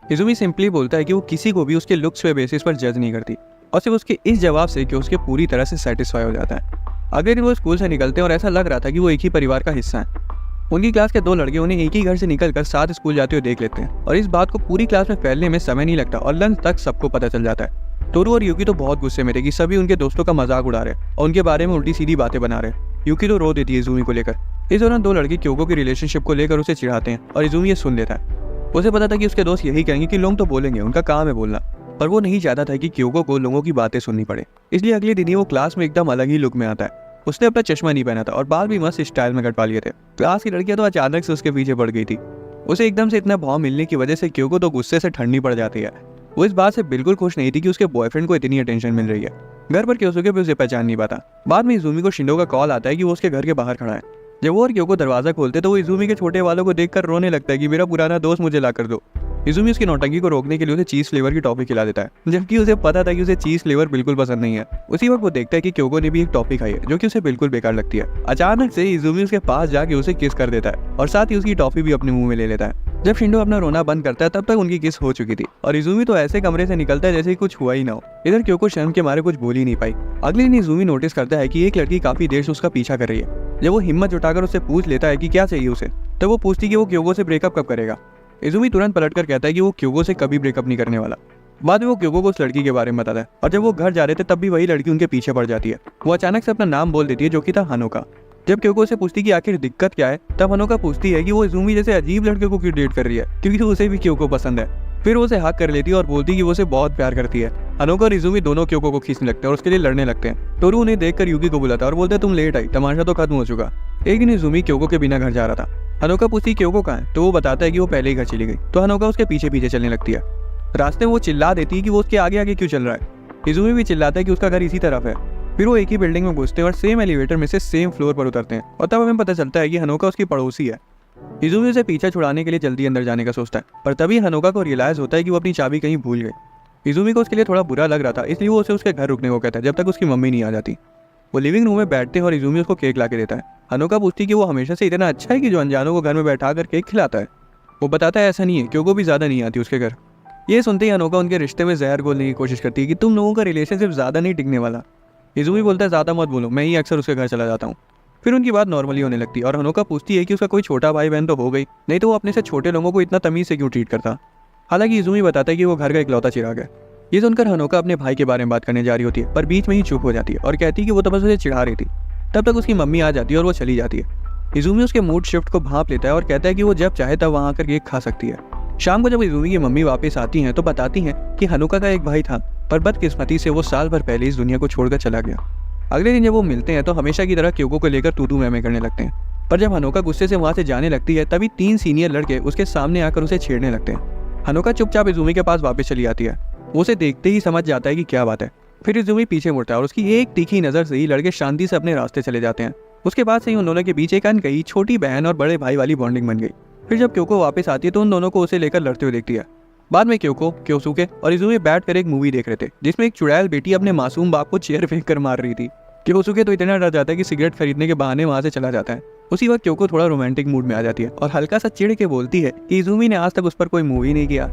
इजुमी सिंपली बोलता है कि वो किसी को भी उसके लुक्स पे बेसिस पर जज नहीं करती और सिर्फ उसके इस जवाब से क्योसुके पूरी तरह से सेटिस्फाई हो जाता है। अगले दिन वो स्कूल से निकलते हैं और ऐसा लग रहा था कि वो एक ही परिवार का हिस्सा है। उनकी क्लास के 2 लड़के उन्हें एक ही घर से निकलकर साथ स्कूल जाते हुए देख लेते हैं और इस बात को पूरी क्लास में फैलने में समय नहीं लगता और लंच तक सबको पता चल जाता है। तोरू और यूकी तो बहुत गुस्से में थे कि सभी उनके दोस्तों का मजाक उड़ा रहे और उनके बारे में उल्टी सीधी बातें बना रहे। यूकी तो रो देती है इजुमी को लेकर। इस दौरान 2 लड़के क्योको की रिलेशनशिप को लेकर उसे चिढ़ाते हैं और इजुमी ये सुन लेता है। उसे पता था कि उसके दोस्त यही कहेंगे कि लोग तो बोलेंगे, उनका काम है बोलना, पर वो नहीं चाहता था कि क्योको को लोगों की बातें सुननी पड़े। इसलिए अगले दिन ही वो क्लास में एकदम अलग ही लुक में आता है। उसने अपना चश्मा नहीं पहना था और बाल भी मस्त स्टाइल में कटवा लिए थे। क्लास की लड़कियां तो अचानक से उसके पीछे पड़ गई थी। उसे एकदम से इतना भाव मिलने की वजह से क्योको तो गुस्से से ठंडी पड़ जाती है। वो इस बात से बिल्कुल खुश नहीं थी कि उसके बॉयफ्रेंड को इतनी अटेंशन मिल रही है। घर पर क्योसुके भी उसे पहचान नहीं पाता। बाद में इजुमी को शिंडो का कॉल आता है कि वो उसके घर के बाहर खड़ा है। जब वो और क्योको दरवाजा खोलते तो वो इजुमी के छोटे वालों को देखकर रोने लगता है कि मेरा पुराना दोस्त मुझे ला कर दो। इजुमी उसकी नौटंकी को रोकने के लिए उसे चीज फ्लेवर की टॉफी खिला देता है, जबकि उसे पता था कि उसे चीज फ्लेवर बिल्कुल पसंद नहीं है। उसी वक्त वो देखता है कि क्योको ने भी एक टॉफी खाई है जो कि उसे बिल्कुल बेकार लगती है। अचानक से इजुमी उसके पास जाके उसे किस कर देता है और साथ ही उसकी टॉफी भी अपने मुंह में ले लेता है। जब शिंडो अपना रोना बंद करता है तब तक उनकी किस हो चुकी थी और इजुमी तो ऐसे कमरे से निकलता है जैसे कुछ हुआ ही ना हो। इधर क्योको शर्म के मारे कुछ बोल ही नहीं पाई। अगले दिन इजुमी नोटिस करता है कि एक लड़की काफी देर से उसका पीछा कर रही है। जब वो हिम्मत जुटाकर उससे पूछ लेता है कि क्या चाहिए उसे, तब वो पूछती कि वो क्योको से ब्रेकअप कब करेगा। इजुमी तुरंत पलटकर कहता है कि वो क्योको से कभी ब्रेकअप नहीं करने वाला। बाद में वो क्योको को उस लड़की के बारे में बताता है और जब वो घर जा रहे थे तब भी वही लड़की उनके पीछे पड़ जाती है। वो अचानक से अपना नाम बोल देती है जो कि था हनोका। जब क्योको से पूछती कि आखिर दिक्कत क्या है, तब हनोका पूछती है कि वो इजुमी जैसे अजीब लड़के को क्यों डेट कर रही है क्योंकि उसे भी क्योको पसंद है। फिर वो उसे हक कर लेती है और बोलती कि वो उसे बहुत प्यार करती है। हनोका और इजुमी दोनों क्योको को खींचने लगते हैं और उसके लिए लड़ने लगते हैं। तोरू उन्हें देखकर यूकी को बुलाता है और बोलता है तुम लेट आई, तमाशा तो खत्म हो चुका। एक दिन इजुमी क्योको के बिना घर जा रहा था। हनोका पूछती क्योको कहाँ है, तो वो बताता है कि वो पहले ही घर चली गई। तो हनोका उसके पीछे पीछे चलने लगती है। रास्ते में वो चिल्ला देती है कि वो उसके आगे आगे क्यों चल रहा है। इजुमी भी चिल्लाता है कि उसका घर इसी तरफ है। फिर वो एक ही बिल्डिंग में घुसते हैं और सेम एलिवेटर में से सेम फ्लोर पर उतरते हैं और तब हमें पता चलता है कि हनोका उसकी पड़ोसी है। इजुमी उसे पीछा छुड़ाने के लिए जल्दी अंदर जाने का सोचता है, पर तभी हनोका को रियलाइज होता है कि वो अपनी चाबी कहीं भूल गई। इजुमी को उसके लिए थोड़ा बुरा लग रहा था, इसलिए वो उसे उसके घर रुकने को कहता है जब तक उसकी मम्मी नहीं आ जाती। वो लिविंग रूम में बैठते हैं और इजुमी उसको केक ला के देता है। हनोका पूछती कि वो हमेशा से इतना अच्छा है कि जो अनजानों को घर में बैठा कर केक खिलाता है। वो बताता है ऐसा नहीं है, क्योंकि भी ज़्यादा नहीं आती उसके घर। ये सुनते ही हनोका उनके रिश्ते में जहर घोलने की कोशिश करती है कि तुम लोगों का रिलेशनशिप ज़्यादा नहीं टिकने वाला। इजुमी बोलता है ज़्यादा मत बोलो, मैं ही अक्सर उसके घर चला जाता हूँ। फिर उनकी बात नॉर्मली होने लगती है और हनोका पूछती है कि उसका कोई छोटा भाई बहन तो हो गई, नहीं तो वो अपने से छोटे लोगों को इतना तमीज़ से क्यों ट्रीट करता। हालांकि इजुमी बताता है कि वो घर का इकलौता चिराग है। ये सुनकर हनोका अपने भाई के बारे में बात करने जा रही होती है, पर बीच में ही चुप हो जाती है और कहती है कि वो तो बस उसे चिढ़ा रही थी। तब तक उसकी मम्मी आ जाती है और वो चली जाती है। इजुमी उसके मूड शिफ्ट को भांप लेता है और कहता है कि वो जब चाहे तब वहाँ आकर केक खा सकती है। शाम को जब इजुमी की मम्मी वापस आती हैं तो बताती हैं कि हनोका का एक भाई था, पर बदकिस्मती से वो साल भर पहले इस दुनिया को छोड़कर चला गया। अगले दिन जब वो मिलते हैं तो हमेशा की तरह क्योको को लेकर तू मैं करने लगते हैं, पर जब हनोका गुस्से से वहाँ से जाने लगती है तभी 3 सीनियर लड़के उसके सामने आकर उसे छेड़ने लगते हैं। हनोका चुपचाप इजुमी के पास वापस चली आती है। वो उसे देखते ही समझ जाता है कि क्या बात है। फिर इजुमी पीछे मुड़ता है और उसकी एक तीखी नज़र से ही लड़के शांति से अपने रास्ते चले जाते हैं। उसके बाद से ही उन दोनों के बीच एक अनकही छोटी बहन और बड़े भाई वाली बॉन्डिंग बन गई। फिर जब क्योको वापस आती है तो उन दोनों को उसे लेकर लड़ते हुए देखती है। बाद में क्योको, क्योसुके और इजुमी बैठकर एक मूवी देख रहे थे जिसमें एक चुड़ैल बेटी अपने मासूम बाप को चेयर फेंक कर मार रही थी। क्योसुके तो इतना डर जाता है कि सिगरेट खरीदने के बहाने वहाँ से चला जाता है। उसी वक्त क्योको थोड़ा रोमांटिक मूड में आ जाती है और हल्का सा चिढ़ के बोलती है कि इजुमी ने आज तक उस पर कोई मूवी नहीं किया।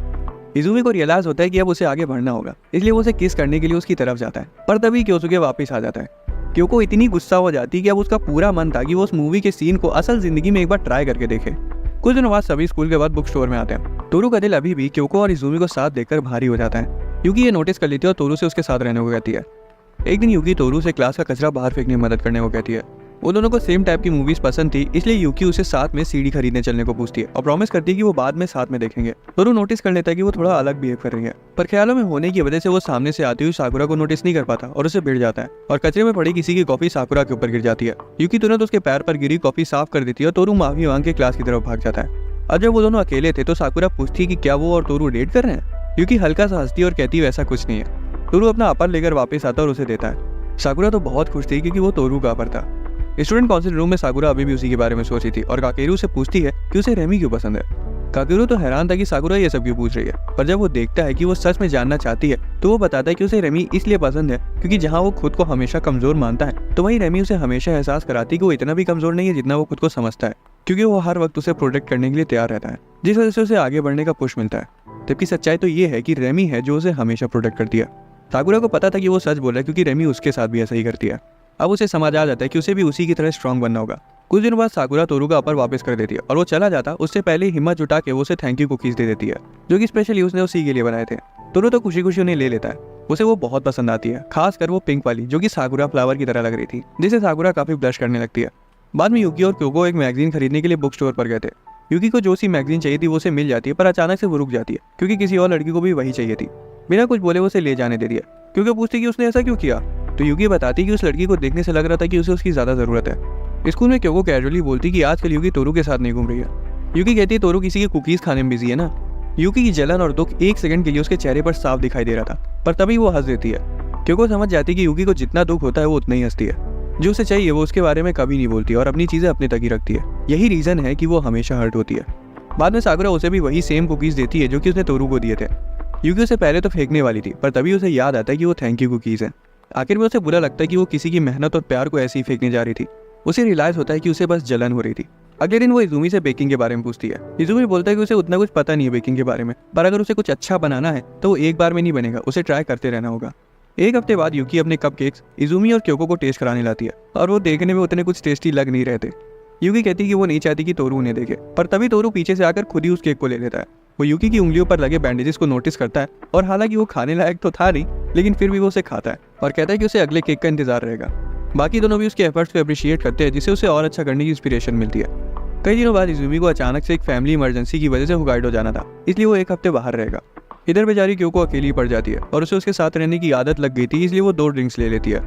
इजुमी को रियलाइज होता है कि अब उसे आगे बढ़ना होगा, इसलिए वो उसे किस करने के लिए उसकी तरफ जाता है, पर तभी क्योसुके वापस आ जाता है। क्योको इतनी गुस्सा हो जाती है कि अब उसका पूरा मन था कि वो उस मूवी के सीन को असल जिंदगी में एक बार ट्राई करके देखे। कुछ दिनों बाद सभी स्कूल के बाद बुक स्टोर में आते हैं। तोरू का दिल अभी भी क्योको और इजुमी को साथ देखकर भारी हो जाता है, क्योंकि ये नोटिस कर लेती है और तोरू से उसके साथ रहने को कहती है। एक दिन यूकी तोरू से क्लास का कचरा बाहर फेंकने में मदद करने को कहती है। वो दोनों को सेम टाइप की मूवीज पसंद थी, इसलिए यूकी उसे साथ में सीडी खरीदने चलने को पूछती है और प्रॉमिस करती है कि वो बाद में साथ में देखेंगे। तोरू नोटिस कर लेता है कि वो थोड़ा अलग बिहेव कर रही है, पर ख्यालों में होने की वजह से वो सामने से आती हुई साकुरा को नोटिस नहीं कर पाता और उसे भिड़ जाता है और कचरे में पड़ी किसी की कॉफी साकुरा के ऊपर गिर जाती है। यूकी तुरंत उसके पैर पर गिरी कॉफी साफ कर देती है और तोरू माफी मांग के क्लास की तरफ भाग जाता है। और जब वो दोनों अकेले थे तो साकुरा पूछती है कि क्या वो और तोरू डेट कर रहे हैं। यूकी हल्का सा हंसती है और कहती है वैसा कुछ नहीं है। तोरू अपना अपर लेकर वापस आता है और उसे देता है। साकुरा तो बहुत खुश थी क्योंकि वो तोरू का अपर था। स्टूडेंट काउंसिल रूम में साकुरा अभी भी उसी के बारे में सोच रही थी और काकेरू से पूछती है कि उसे रेमी क्यों पसंद है। काकेरू तो हैरान था कि साकुरा ये सब क्यों पूछ रही है, पर जब वो देखता है कि वो सच में जानना चाहती है तो वो बताता है कि उसे रेमी इसलिए पसंद है क्योंकि जहाँ वो खुद को हमेशा कमजोर मानता है तो वहीं रेमी उसे हमेशा एहसास कराती है कि वो इतना भी कमजोर नहीं है जितना वो खुद को समझता है, क्योंकि वो हर वक्त उसे प्रोटेक्ट करने के लिए तैयार रहता है, जिस वजह से उसे आगे बढ़ने का पुश मिलता है। जबकि सच्चाई तो ये है कि रेमी है जो उसे हमेशा प्रोटेक्ट करती है। साकुरा को पता था कि वो सच बोल रहा है क्योंकि रेमी उसके साथ भी ऐसा ही करती है। अब उसे समझ आ जाता है कि उसे भी उसी की तरह स्ट्रांग बनना होगा। कुछ दिनों बाद साकुरा तोरू का अपर वापस कर देती है और वो चला जाता उससे पहले हिम्मत जुटा के वो उसे थैंक यू कुकीज दे देती है, जो कि स्पेशली उसने उसी के लिए बनाए थे। तोरू तो खुशी खुशी उन्हें ले लेता है। उसे वो बहुत पसंद आती है, खासकर वो पिंक वाली जो कि साकुरा फ्लावर की तरह लग रही थी, जिसे साकुरा काफी ब्लश करने लगती है। बाद में यूकी और क्योको एक मैगजीन खरीदने के लिए बुक स्टोर पर गए थे। यूकी को जो सी मैगजीन चाहिए थी वो उसे मिल जाती है, पर अचानक से वो रुक जाती है क्योंकि किसी और लड़की को भी वही चाहिए थी। बिना कुछ बोले वो उसे ले जाने दे दिया। क्योंकि पूछती कि उसने ऐसा क्यों किया, तो यूकी बताती कि उस लड़की को देखने से लग रहा था कि उसे उसकी ज्यादा जरूरत है। स्कूल में क्योको कैजुअली बोलती कि आजकल यूकी तोरू के साथ नहीं घूम रही है। यूकी कहती है तोरू किसी के कुकीज खाने में बिजी है ना। यूकी की जलन और दुख एक सेकंड के लिए उसके चेहरे पर साफ दिखाई दे रहा था, पर तभी वो हंस देती है। क्योंकि समझ जाती है कि यूकी को जितना दुख होता है वो उतना ही हंसती है। जो उसे चाहिए वो उसके बारे में कभी नहीं बोलती और अपनी चीजें अपने तक ही रखती है। यही रीजन है कि वो हमेशा हर्ट होती है। बाद में साकुरा उसे भी वही सेम कुकीज देती है जो कि उसने तोरू को दिए थे। यूकी उसे पहले तो फेंकने वाली थी, पर तभी उसे याद आता है कि वो थैंक यू कुकीज है। आखिर में उसे बुरा लगता है कि वो किसी की मेहनत और प्यार को ऐसे ही फेंकने जा रही थी। उसे रियलाइज होता है कि उसे बस जलन हो रही थी। अगले दिन वो इजुमी से बेकिंग के बारे में पूछती है। इजुमी बोलता है कि उसे उतना कुछ पता नहीं है बेकिंग के बारे में, पर अगर उसे कुछ अच्छा बनाना है तो वो एक बार में नहीं बनेगा, उसे ट्राई करते रहना होगा। एक हफ्ते बाद यूकी अपने कपकेक्स इजुमी और क्योको को टेस्ट कराने लाती है और वो देखने में उतने कुछ टेस्टी लग नहीं रहते। यूकी कहती है कि वो नहीं चाहती कि तोरू उन्हें देखे, पर तभी तोरू पीछे से आकर खुद ही उस केक को ले लेता है। वो यूकी की उंगलियों पर लगे बैंडेजेस को नोटिस करता है और हालांकि वो खाने लायक तो था नहीं, लेकिन फिर भी वो उसे खाता है और कहता है कि उसे अगले केक का इंतजार रहेगा। बाकी दोनों भी उसके एफर्ट्स को अप्रिशिएट करते हैं, जिससे उसे और अच्छा करने की इंस्पिरेशन मिलती है। कई दिनों बाद इजुमी को अचानक से एक फैमिली इमरजेंसी की वजह से होकाइडो जाना था, इसलिए वो एक हफ्ते बाहर रहेगा। इधर बेचारी क्योको अकेली पड़ जाती है और उसे उसके साथ रहने की आदत लग गई थी, इसलिए वो 2 ड्रिंक्स ले लेती है।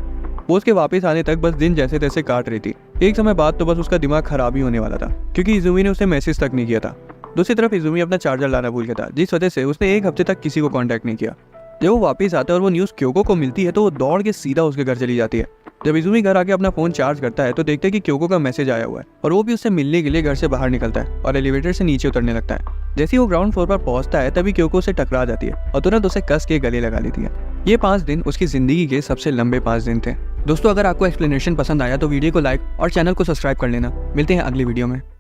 वो उसके वापस आने तक बस दिन जैसे तैसे काट रही थी। एक समय बाद तो बस उसका दिमाग खराब ही होने वाला था, क्योंकि इजुमी ने उसे मैसेज तक नहीं किया था। दूसरी तरफ इजुमी अपना चार्जर लाना भूल गया था, जिस वजह से उसने 1 हफ्ते तक किसी को कांटेक्ट नहीं किया। जब वो वापस आता है और वो न्यूज़ क्योको को मिलती है तो वो दौड़ के सीधा उसके घर चली जाती है। जब इजुमी घर आके अपना फोन चार्ज करता है तो देखते हैं कि क्योको का मैसेज आया हुआ है और वो भी उससे मिलने के लिए घर से बाहर निकलता है और एलिवेटर से नीचे उतरने लगता है। जैसे ही वो ग्राउंड फ्लोर पर पहुंचता है तभी क्योको उसे टकरा जाती है और तुरंत उसे कस के गले लगा लेती है। ये 5 दिन उसकी जिंदगी के सबसे लंबे 5 दिन थे। दोस्तों, अगर आपको एक्सप्लेनेशन पसंद आया तो वीडियो को लाइक और चैनल को सब्सक्राइब कर लेना। मिलते हैं अगली वीडियो में।